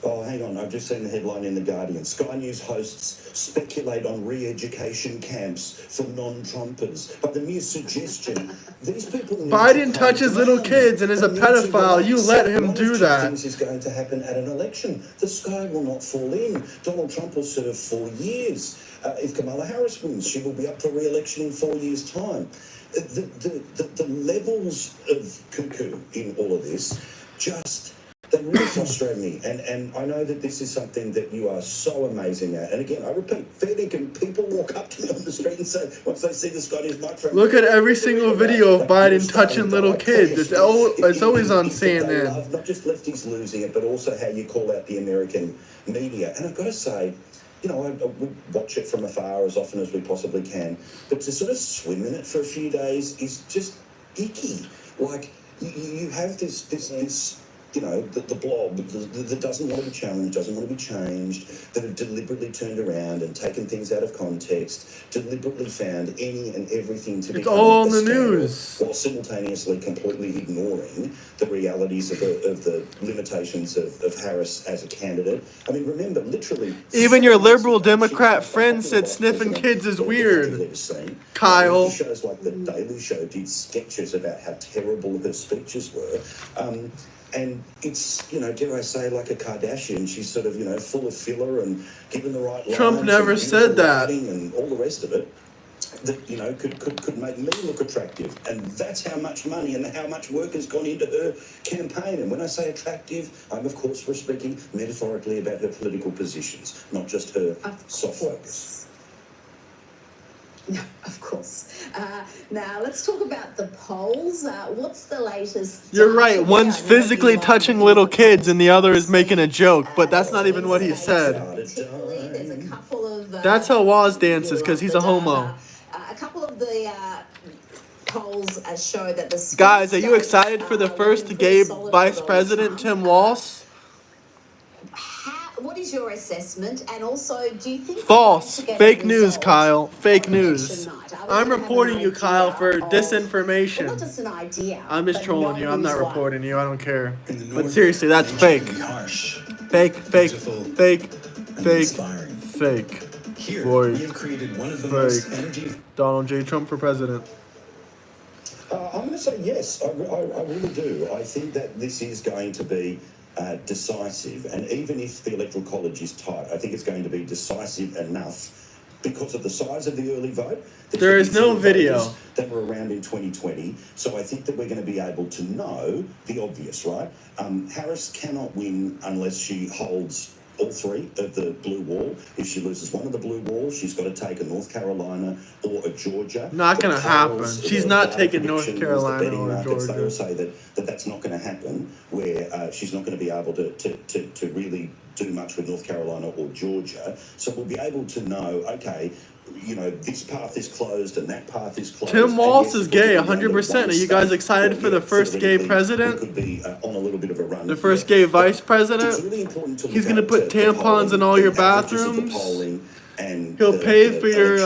Oh, hang on. I've just seen the headline in The Guardian. Sky News hosts speculate on re-education camps for non-Trumpers. But the mere suggestion, these people... Biden touches little kids and is a pedophile. You let him do that. Things is going to happen at an election. The sky will not fall in. Donald Trump will serve 4 years. If Kamala Harris wins, she will be up for re-election in 4 years' time. The levels of cuckoo in all of this just... They really frustrate me, and I know that this is something that you are so amazing at. And again, I repeat, fair dinkum, people walk up to me on the street and say, once they see the Sky News microphone... Look at every single video of Biden touching little kids. It's always on CNN. Not just lefties losing it, but also how you call out the American media. And I've got to say, you know, we watch it from afar as often as we possibly can, but to sort of swim in it for a few days is just icky. Like, you have this you know, the blob that doesn't want to be challenged, doesn't want to be changed, that have deliberately turned around and taken things out of context, deliberately found any and everything to be all on the news, while simultaneously completely ignoring the realities of the limitations of Harris as a candidate. I mean, remember, literally... Even your liberal Democrat friends said sniffing kids is weird. Kyle. Shows like The Daily Show did sketches about how terrible her speeches were. And it's, you know, dare I say, like a Kardashian. She's sort of, you know, full of filler and given the right lines. Trump never said that. And all the rest of it that, you know, could make me look attractive. And that's how much money and how much work has gone into her campaign. And when I say attractive, I'm, of course, speaking metaphorically about her political positions, not just her soft focus. No, of course. Now, let's talk about the polls. What's the latest? You're right. One's physically touching little kids and the other is making a joke, but that's not even what he said. Particularly, there's That's how Waz dances, because he's a homo. A couple of the polls show that the Guys, are you excited for the first gay vice president, Tim Walz? What is your assessment? And also, do you think false? Fake news, Kyle. Fake news. I'm reporting you, Kyle, for disinformation. Not just an idea. I'm just trolling you. I'm not reporting you. I don't care. But seriously, that's fake. Fake, fake, fake, fake, fake. Here, Void. we have created one of the most energy. Donald J. Trump for president. I'm going to say yes. I really do. I think that this is going to be decisive, and even if the Electoral College is tight, I think it's going to be decisive enough because of the size of the early vote. There is no video that were around in 2020, so I think that we're going to be able to know the obvious, right? Harris cannot win unless she holds all three of the blue wall. If she loses one of the blue walls, she's got to take a North Carolina or a Georgia. Not going to happen. She's not taking North Carolina or Georgia. They all say that that's not going to happen, where she's not going to be able to really do much with North Carolina or Georgia. So we'll be able to know, okay, you know, this path is closed and that path is closed. Tim Walz is gay, 100%. Are you guys excited for the first gay president? Could be on a little bit of a run. The first gay vice president? He's going to put tampons in all your bathrooms. He'll pay for your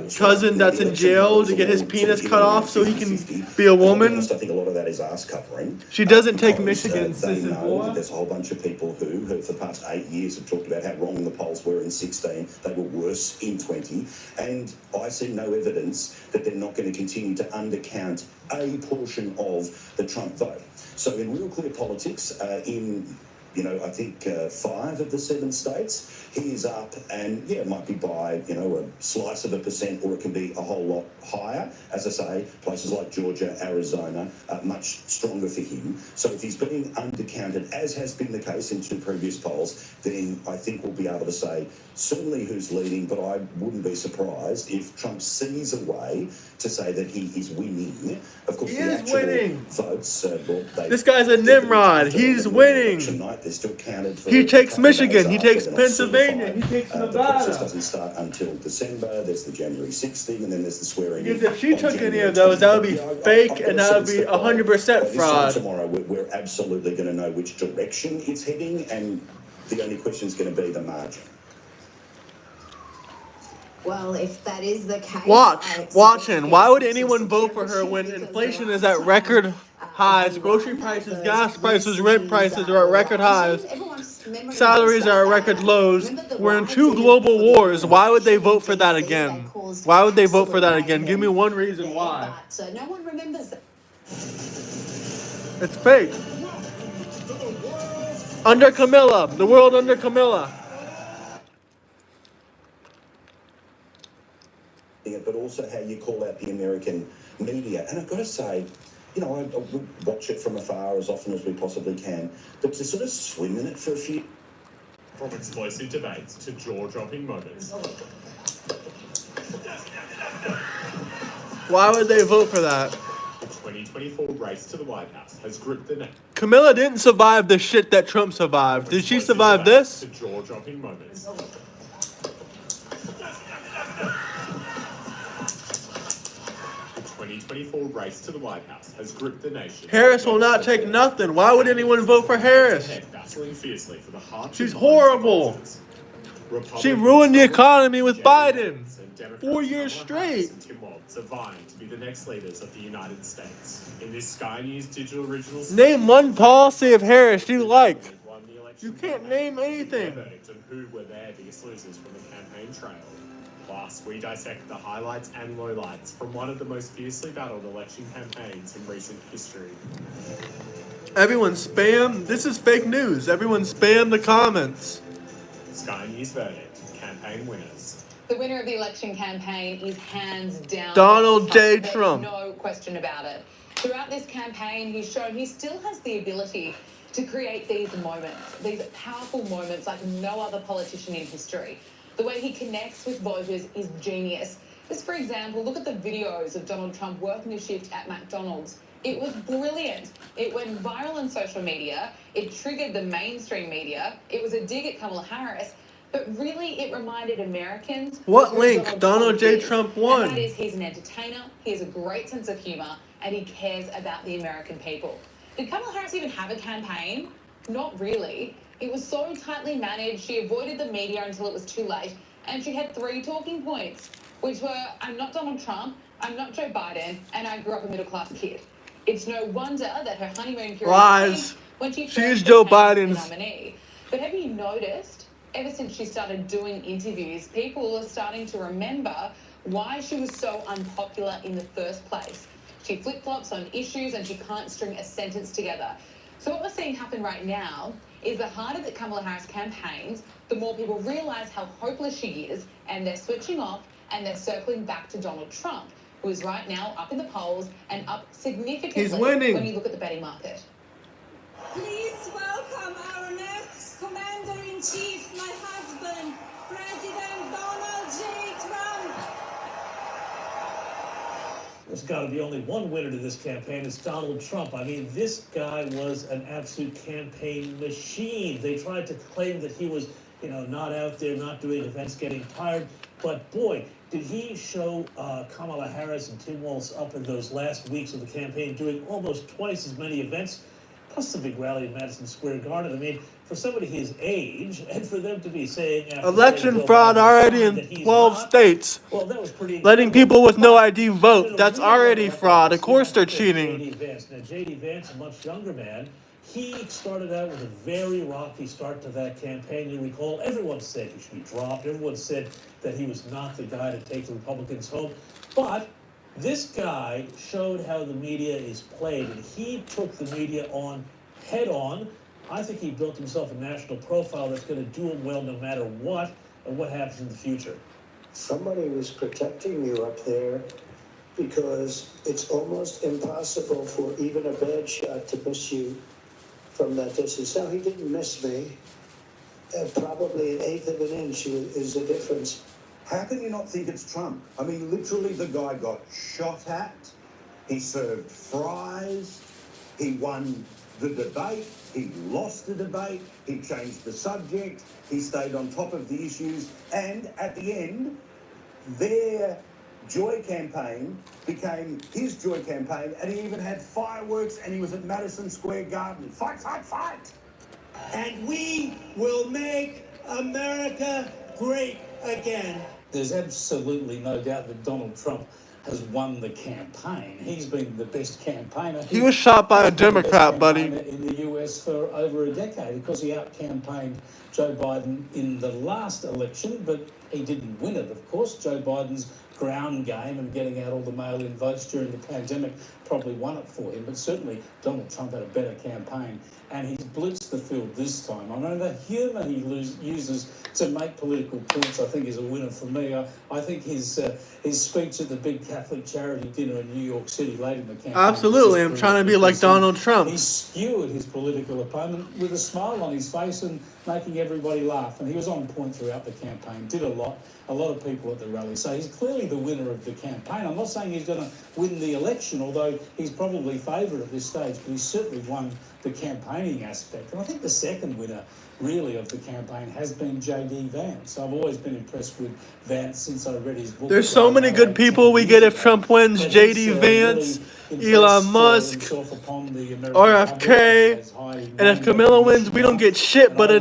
cousin that's in jail to get his penis cut off so he can be a woman. I think a lot of that is ass covering. She doesn't take Michigan. They know that there's a whole bunch of people who for the past 8 years have talked about how wrong the polls were in 16. They were worse in 20. And I see no evidence that they're not going to continue to undercount a portion of the Trump vote. So in real clear politics, I think 5 of the 7 states, he is up, and yeah, it might be by, a slice of a percent, or it can be a whole lot higher. As I say, places like Georgia, Arizona, much stronger for him. So if he's being undercounted, as has been the case in 2 previous polls, then I think we'll be able to say certainly who's leading, but I wouldn't be surprised if Trump sees a way to say that he is winning. Of course, he the is actual winning. Votes, this guy's a Nimrod. He's winning. They're still counted for he takes Michigan. He takes Pennsylvania. He takes The Nevada. process doesn't start until December. There's the January 6th thing, and then there's the swearing. Because if she took any of those, that would be fake, and that would be 100% fraud. Tomorrow, we're absolutely going to know which direction it's heading, and the only question is going to be the margin. Well, if that is the case... Watching. Why would anyone vote for her when inflation is at record highs? Grocery prices, gas prices, rent prices are at record highs. Salaries are at record lows. We're in 2 global wars. Why would they vote for that again? Why would they vote for that again? Give me one reason why. No one remembers that. It's fake. Under Camilla. The world under Camilla. But also how you call out the American media. And I've got to say, I would watch it from afar as often as we possibly can, but to sort of swim in it for a few... From explosive debates to jaw-dropping moments. Why would they vote for that? The 2024 race to the White House has gripped the neck. Camilla didn't survive the shit that Trump survived. Did she survive this? To jaw-dropping moments. The 2024 race to the White House has gripped the nation. Harris will not take nothing. Why would anyone vote for Harris? Battling fiercely for the hearts. She's horrible. She ruined the economy with Biden. 4 years straight. Are vying to be the next leaders of the United States. In this Sky News digital original. Name one policy of Harris you like. You can't name anything. And who were their biggest losers from the campaign trail. Plus, we dissect the highlights and lowlights from one of the most fiercely battled election campaigns in recent history. Everyone spam. This is fake news. Everyone spam the comments. Sky News verdict. Campaign winners. The winner of the election campaign is hands down Donald J. Trump. No question about it. Throughout this campaign, he's shown he still has the ability to create these moments, these powerful moments like no other politician in history. The way he connects with voters is genius. Just for example, look at the videos of Donald Trump working a shift at McDonald's. It was brilliant. It went viral on social media. It triggered the mainstream media. It was a dig at Kamala Harris. But really, it reminded Americans What who link? Donald J. is. Trump And won. that is, he's an entertainer, he has a great sense of humour, and he cares about the American people. Did Kamala Harris even have a campaign? Not really. It was so tightly managed, she avoided the media until it was too late, and she had 3 talking points, which were, I'm not Donald Trump, I'm not Joe Biden, and I grew up a middle-class kid. It's no wonder that her honeymoon period Lies. when she She is first Joe became the Biden's. nominee. But have you noticed, ever since she started doing interviews, people are starting to remember why she was so unpopular in the first place. She flip-flops on issues and she can't string a sentence together. So what we're seeing happen right now is the harder that Kamala Harris campaigns, the more people realise how hopeless she is, and they're switching off and they're circling back to Donald Trump, who is right now up in the polls and up significantly He's winning. when you look at the betting market. Please welcome our next Commander-in-Chief, my husband, President Donald J. Trump. There's got to be only one winner to this campaign. It's Donald Trump. I mean, this guy was an absolute campaign machine. They tried to claim that he was, not out there, not doing events, getting tired. But boy, did he show Kamala Harris and Tim Walz up in those last weeks of the campaign, doing almost twice as many events, plus the big rally in Madison Square Garden. I mean, for somebody his age, and for them to be saying Election fraud already in 12 states. Well, that was pretty Letting people with no ID vote. That's already fraud. Of course they're cheating. Now, J.D. Vance, a much younger man, he started out with a very rocky start to that campaign. You recall, everyone said he should be dropped. Everyone said that he was not the guy to take the Republicans home. But this guy showed how the media is played, and he took the media on head on. I think he built himself a national profile that's going to do him well no matter what and what happens in the future. Somebody was protecting you up there because it's almost impossible for even a bad shot to miss you from that distance. Now, he didn't miss me. Probably an eighth of an inch is the difference. How can you not think it's Trump? I mean, literally the guy got shot at, he served fries, he won the debate, he lost the debate, he changed the subject, he stayed on top of the issues, and at the end, their joy campaign became his joy campaign, and he even had fireworks, and he was at Madison Square Garden. Fight, fight, fight! And we will make America great again. There's absolutely no doubt that Donald Trump has won the campaign. He's been the best campaigner. He was shot by a Democrat, buddy. In the US for over a decade because he out-campaigned Joe Biden in the last election, but he didn't win it, of course. Joe Biden's ground game and getting out all the mail-in votes during the pandemic probably won it for him, but certainly Donald Trump had a better campaign, and he's blitzed the field this time. I know the humour he uses to make political points, I think, is a winner for me. I think his speech at the big Catholic charity dinner in New York City late in the campaign. Absolutely, I'm trying to be like Donald Trump. He skewered his political opponent with a smile on his face and making everybody laugh, and he was on point throughout the campaign, did a lot of people at the rally. So he's clearly the winner of the campaign. I'm not saying he's going to win the election, although he's probably favoured at this stage, but he's certainly won the campaigning aspect. And I think the second winner, really, of the campaign has been J.D. Vance. I've always been impressed with Vance since I read his book. There's so many good people we get if Trump wins. J.D. Vance, Elon Musk, RFK, and if Kamala wins, we don't get shit but a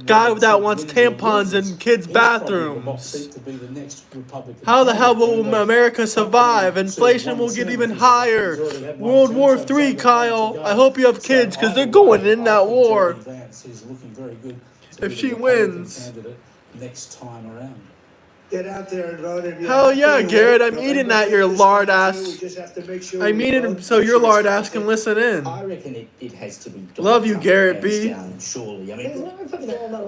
guy that wants tampons in kids' bathrooms. How the hell will America survive? Inflation will get even higher. World War III, Kyle. I hope you have kids because they're going in that war. If she wins. Next time around. Get out there and vote. Hell yeah, Garrett, I'm eating that, your lard ass. I'm eating so your lard ass can listen in. I reckon it has to be. Love you, Garrett B. Surely. I mean,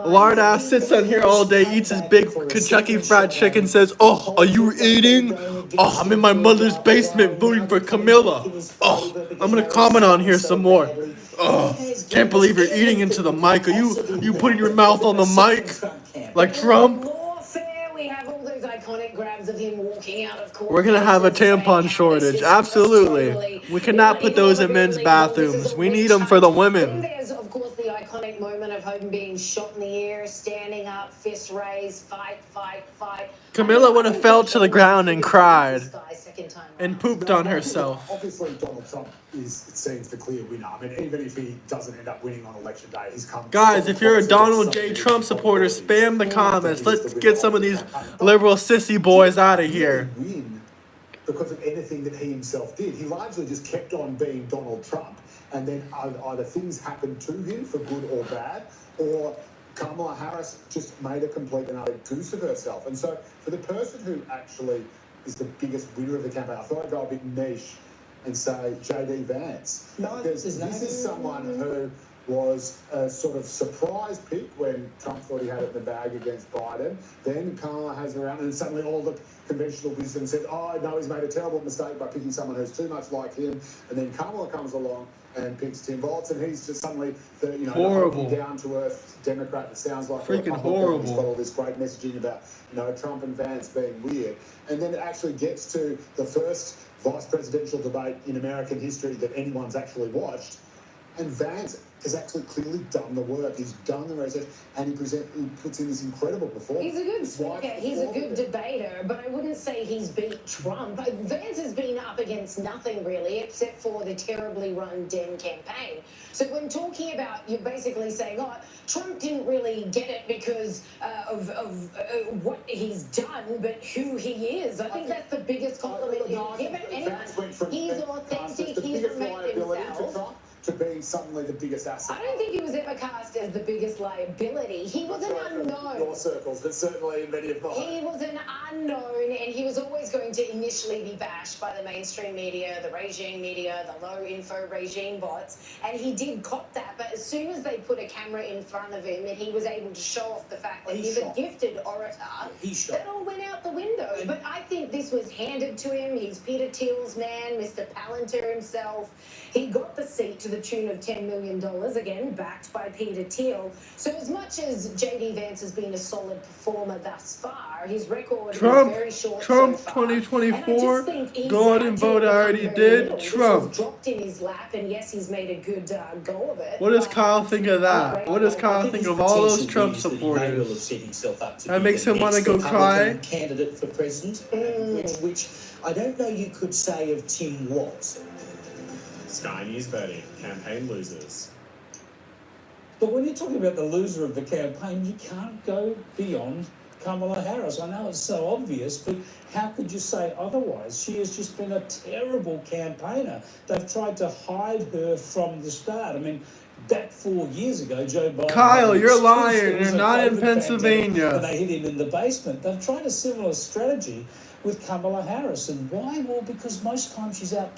Lard ass sits on here all day, eats his big Kentucky Fried Chicken, says, "Oh, are you eating? Oh, I'm in my mother's basement voting for Camilla. Oh, I'm gonna comment on here some more. Oh, can't believe you're eating into the mic. Are you putting your mouth on the mic like Trump?" We have all those iconic grabs of him walking out of court. We're gonna have a tampon shortage. Absolutely. We cannot put those in men's bathrooms. We need them for the women. There's, of course, the iconic iconic moment of him being shot in the air, standing up, fist raised, fight, fight, fight. Camilla would have fell to the ground and cried and pooped on herself. Obviously, Donald Trump it seems the clear winner. I mean, even if he doesn't end up winning on election day, he's come. Guys, if you're a Donald J. Trump supporter, spam the comments. Let's get some of these liberal sissy boys out of here. Win because of anything that he himself did. He largely just kept on being Donald Trump, and then either things happened to him for good or bad, or Kamala Harris just made a complete and utter goose of herself. And so, for the person who actually is the biggest winner of the campaign, I thought I'd go a bit niche and say J.D. Vance. Because this is someone who was a sort of surprise pick when Trump thought he had it in the bag against Biden. Then Kamala has her around, and suddenly all the conventional wisdom said, oh, no, he's made a terrible mistake by picking someone who's too much like him. And then Kamala comes along and picks Tim Walz, and he's just suddenly the horrible, down-to-earth Democrat that sounds like freaking horrible. He's got all this great messaging about Trump and Vance being weird, and then it actually gets to the first vice presidential debate in American history that anyone's actually watched, and Vance has actually clearly done the work. He's done the research, and he puts in this incredible performance. He's a good speaker. He's a good debater, but I wouldn't say he's beat Trump. Vance has been up against nothing really, except for the terribly run Dem campaign. So when talking about, you're basically saying, oh, Trump didn't really get it because of what he's done, but who he is. I think that's the biggest compliment you can give it. Anyway, he's authentic. He's remained himself. To be suddenly the biggest asset. I don't think he was ever cast as the biggest liability. He was an unknown. Your circles, but certainly in many of mine. He was an unknown, and he was always going to initially be bashed by the mainstream media, the regime media, the low-info regime bots, and he did cop that. But as soon as they put a camera in front of him and he was able to show off the fact that he's a gifted orator, that all went out the window. But I think this was handed to him. He's Peter Thiel's man, Mr. Palantir himself. He got the seat to the tune of $10 million, again, backed by Peter Thiel. So as much as J.D. Vance has been a solid performer thus far, his record is very short Trump so far. 2024, go out and vote. I already did. Trump. Dropped in his lap, and yes, he's made a good go of it. What does Kyle think of that? What does Kyle think of all those Trump supporters? That makes him want to go cry. Candidate for president, which I don't know you could say of Tim Walz. Sky News voting, campaign losers. But when you're talking about the loser of the campaign, you can't go beyond Kamala Harris. I know it's so obvious, but how could you say otherwise? She has just been a terrible campaigner. They've tried to hide her from the start. I mean, back 4 years ago, Joe Biden... Kyle, you're lying. You're not in Pennsylvania. And they hit him in the basement. They've tried a similar strategy with Kamala Harris. And why? Well, because most times she's out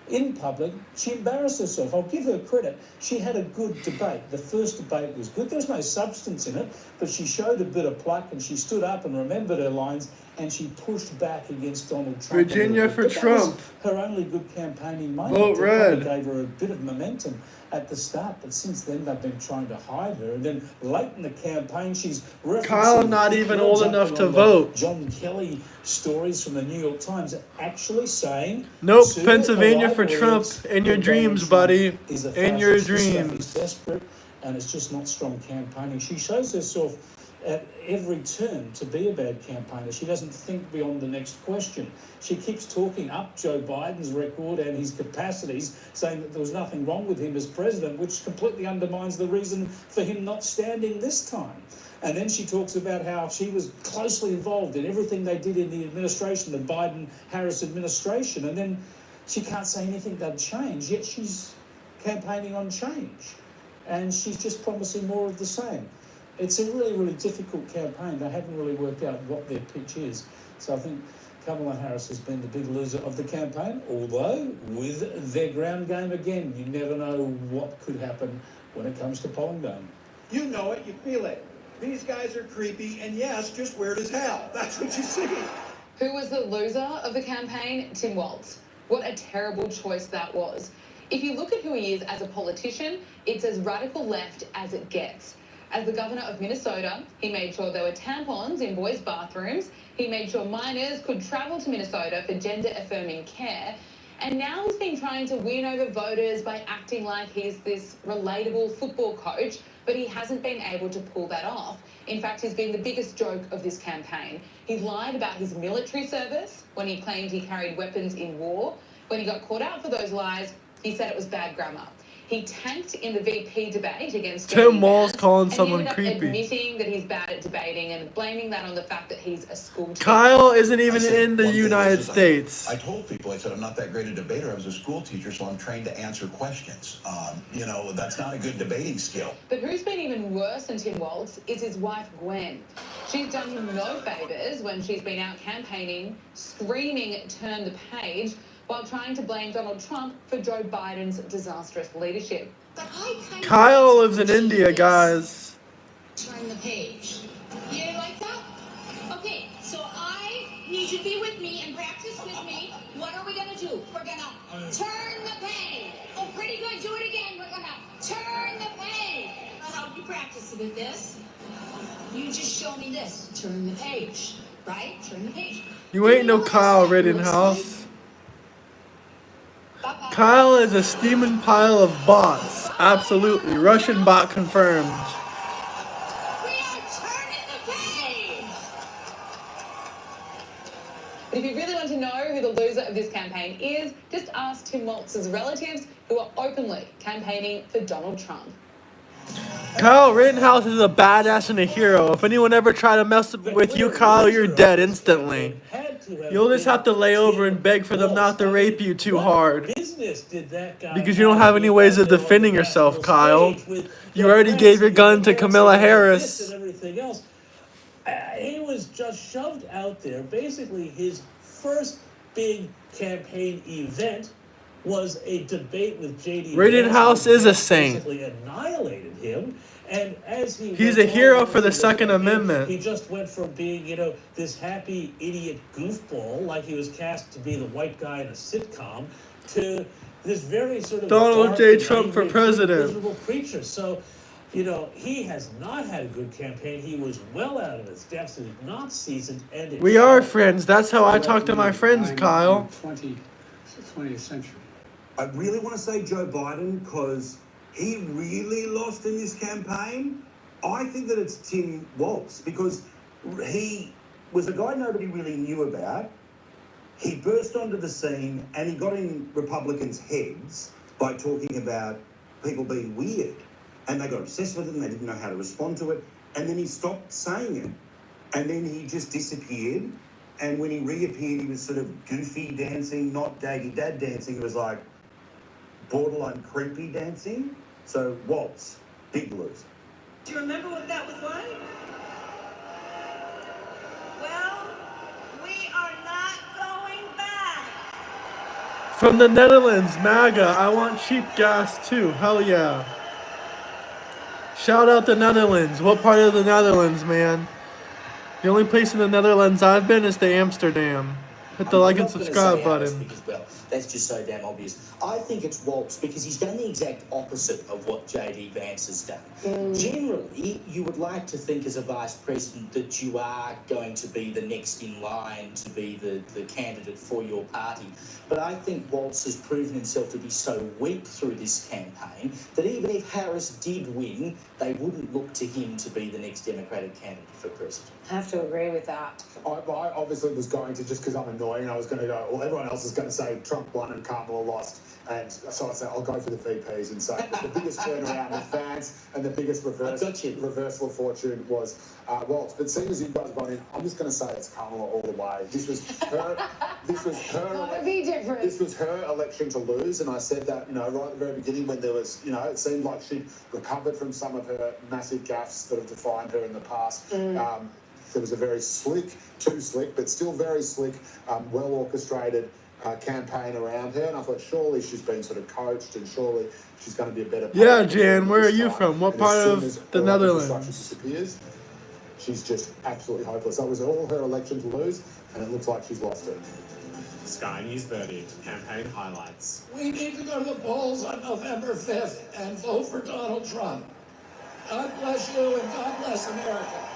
in public, she embarrassed herself. I'll give her credit. She had a good debate. The first debate was good. There was no substance in it, but she showed a bit of pluck, and she stood up and remembered her lines, and she pushed back against Donald Trump. Virginia for Trump. Her only good campaigning moment. Vote red. It gave her a bit of momentum at the start, but since then they've been trying to hide her. And then late in the campaign, she's referencing... Kyle not even old enough to vote. John Kelly stories from the New York Times actually saying... Nope, Pennsylvania for Trump. In your dreams, buddy. In your dreams. He's desperate, and it's just not strong campaigning. She shows herself at every turn to be a bad campaigner. She doesn't think beyond the next question. She keeps talking up Joe Biden's record and his capacities, saying that there was nothing wrong with him as president, which completely undermines the reason for him not standing this time. And then she talks about how she was closely involved in everything they did in the administration, the Biden-Harris administration, and then she can't say anything that'd change, yet she's campaigning on change. And she's just promising more of the same. It's a really, really difficult campaign. They haven't really worked out what their pitch is. So I think Kamala Harris has been the big loser of the campaign, although with their ground game again, you never know what could happen when it comes to polling day. You know it, you feel it. These guys are creepy, and yes, just weird as hell. That's what you see. Who was the loser of the campaign? Tim Walz. What a terrible choice that was. If you look at who he is as a politician, it's as radical left as it gets. As the governor of Minnesota, he made sure there were tampons in boys' bathrooms. He made sure minors could travel to Minnesota for gender-affirming care. And now he's been trying to win over voters by acting like he's this relatable football coach, but he hasn't been able to pull that off. In fact, he's been the biggest joke of this campaign. He lied about his military service when he claimed he carried weapons in war. When he got caught out for those lies, he said it was bad grammar. He tanked in the VP debate against Tim Walz calling and someone he ended creepy. up admitting that he's bad at debating and blaming that on the fact that he's a school teacher. Kyle isn't even in the United States. I told people, I said, I'm not that great a debater. I was a school teacher, so I'm trained to answer questions. You know, that's not a good debating skill. But who's been even worse than Tim Walz is his wife, Gwen. She's done him no favours when she's been out campaigning, screaming, turn the page, while trying to blame Donald Trump for Joe Biden's disastrous leadership. But I kind Kyle lives in India, guys. Turn the page. You like that? Okay, so I need you to be with me and practice with me. What are we gonna do? We're gonna turn the page. Oh, pretty good. Do it again. We're gonna turn the page. I'll help you practice with this. You just show me this. Turn the page. Right? Turn the page. You ain't no Kyle Rittenhouse. Kyle is a steaming pile of bots. Absolutely. Russian bot confirmed. But if you really want to know who the loser of this campaign is, just ask Tim Walz's relatives who are openly campaigning for Donald Trump. Kyle Rittenhouse is a badass and a hero. If anyone ever tried to mess with you, Kyle, you're dead instantly. You'll just have to lay over and beg for them not to rape you too hard. Because you don't have any ways of defending yourself, Kyle. You already gave your gun to Kamala Harris. He was just shoved out there. Basically, his first big campaign event was a debate with J.D. Rittenhouse is a saint. Basically annihilated him. And as he's a hero for the Second Amendment. He just went from being, you know, this happy idiot goofball, like he was cast to be the white guy in a sitcom, to this very sort of Donald J. Trump for president. Miserable creature. So, you know, he has not had a good campaign. He was well out of his depths. He's not seasoned. And We are friends. That's how I talk to my friends, Kyle. 20th century. I really want to say Joe Biden because he really lost in this campaign. I think that it's Tim Walz because he was a guy nobody really knew about. He burst onto the scene and he got in Republicans' heads by talking about people being weird. And they got obsessed with it and they didn't know how to respond to it. And then he stopped saying it. And then he just disappeared. And when he reappeared, he was sort of goofy dancing, not daggy dad dancing. It was like borderline creepy dancing. So Waltz, big loser. Do you remember what that was like? Well, we are not going back. From the Netherlands, MAGA, I want cheap gas too. Hell yeah. Shout out the Netherlands. What part of the Netherlands, man? The only place in the Netherlands I've been is to Amsterdam. Hit the like and subscribe button. Because, well, that's just so damn obvious. I think it's Waltz because he's done the exact opposite of what J.D. Vance has done. Generally, you would like to think as a vice president that you are going to be the next in line to be the candidate for your party. But I think Waltz has proven himself to be so weak through this campaign that even if Harris did win, they wouldn't look to him to be the next Democratic candidate for president. I have to agree with that. I obviously was going to, just because I'm annoying, I was going to go, well, everyone else is going to say Trump won and Kamala lost. And so I said, I'll go for the VPs and say the biggest turnaround with fans and the biggest reversal of fortune was Waltz. But seeing as you guys got in, I'm just going to say it's Kamala all the way. This was her election to lose. And I said that, you know, right at the very beginning when there was, you know, it seemed like she'd recovered from some of her massive gaffes that have defined her in the past. There was a very slick, too slick, but still very slick, well orchestrated campaign around her, and I thought surely she's been sort of coached and surely she's going to be a better player. Yeah, Jan, where are you from? What part of the Netherlands? Disappears, she's just absolutely hopeless. That was all her election to lose, and it looks like she's lost it. Sky News verdict, campaign highlights. We need to go to the polls on November 5th and vote for Donald Trump. God bless you and God bless America.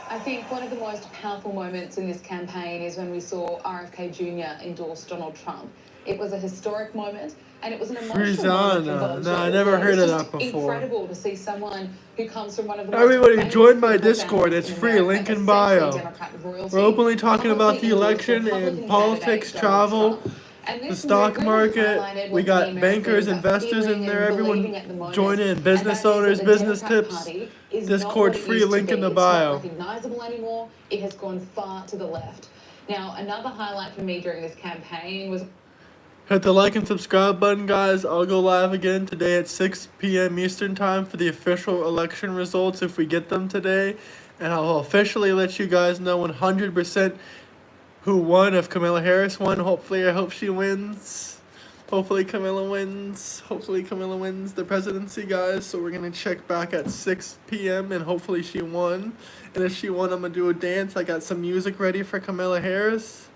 I think one of the most powerful moments in this campaign is when we saw RFK Jr. endorse Donald Trump. It was a historic moment, and it was an emotional moment for Frizana. both No, I sides. never heard of It's that just before. incredible to see someone who comes from one of the most Everybody famous join my political Discord. families It's in free. America, Link in essentially bio. Democrat royalty, We're openly talking about the publicly endorsed election Republican and politics, candidate Donald travel, Trump. And the this stock really market. highlighted We what got many bankers, Americans are investors in feeling there. and believing Everyone at the moment, join in. and Business that is owners, that the business Democrat tips. Party is Discord not what it free. used to Link in be. the It's not bio. recognizable anymore. It has gone far to the left. Now, another highlight for me during this campaign was Hit the like and subscribe button, guys. I'll go live again today at 6 p.m. Eastern Time for the official election results if we get them today. And I'll officially let you guys know 100% who won, if Kamala Harris won. Hopefully, I hope she wins. Hopefully Kamala wins. Hopefully Kamala wins the presidency, guys. So we're going to check back at 6 p.m. and hopefully she won. And if she won, I'm going to do a dance. I got some music ready for Kamala Harris.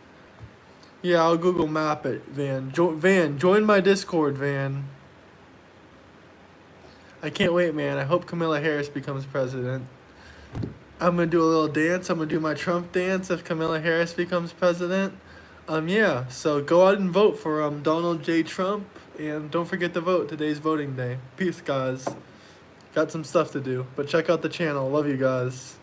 Yeah, I'll Google Map it, Van. Van, join my Discord, Van. I can't wait, man. I hope Kamala Harris becomes president. I'm going to do a little dance. I'm going to do my Trump dance if Kamala Harris becomes president. Yeah, so go out and vote for Donald J. Trump. And don't forget to vote. Today's voting day. Peace, guys. Got some stuff to do. But check out the channel. Love you guys.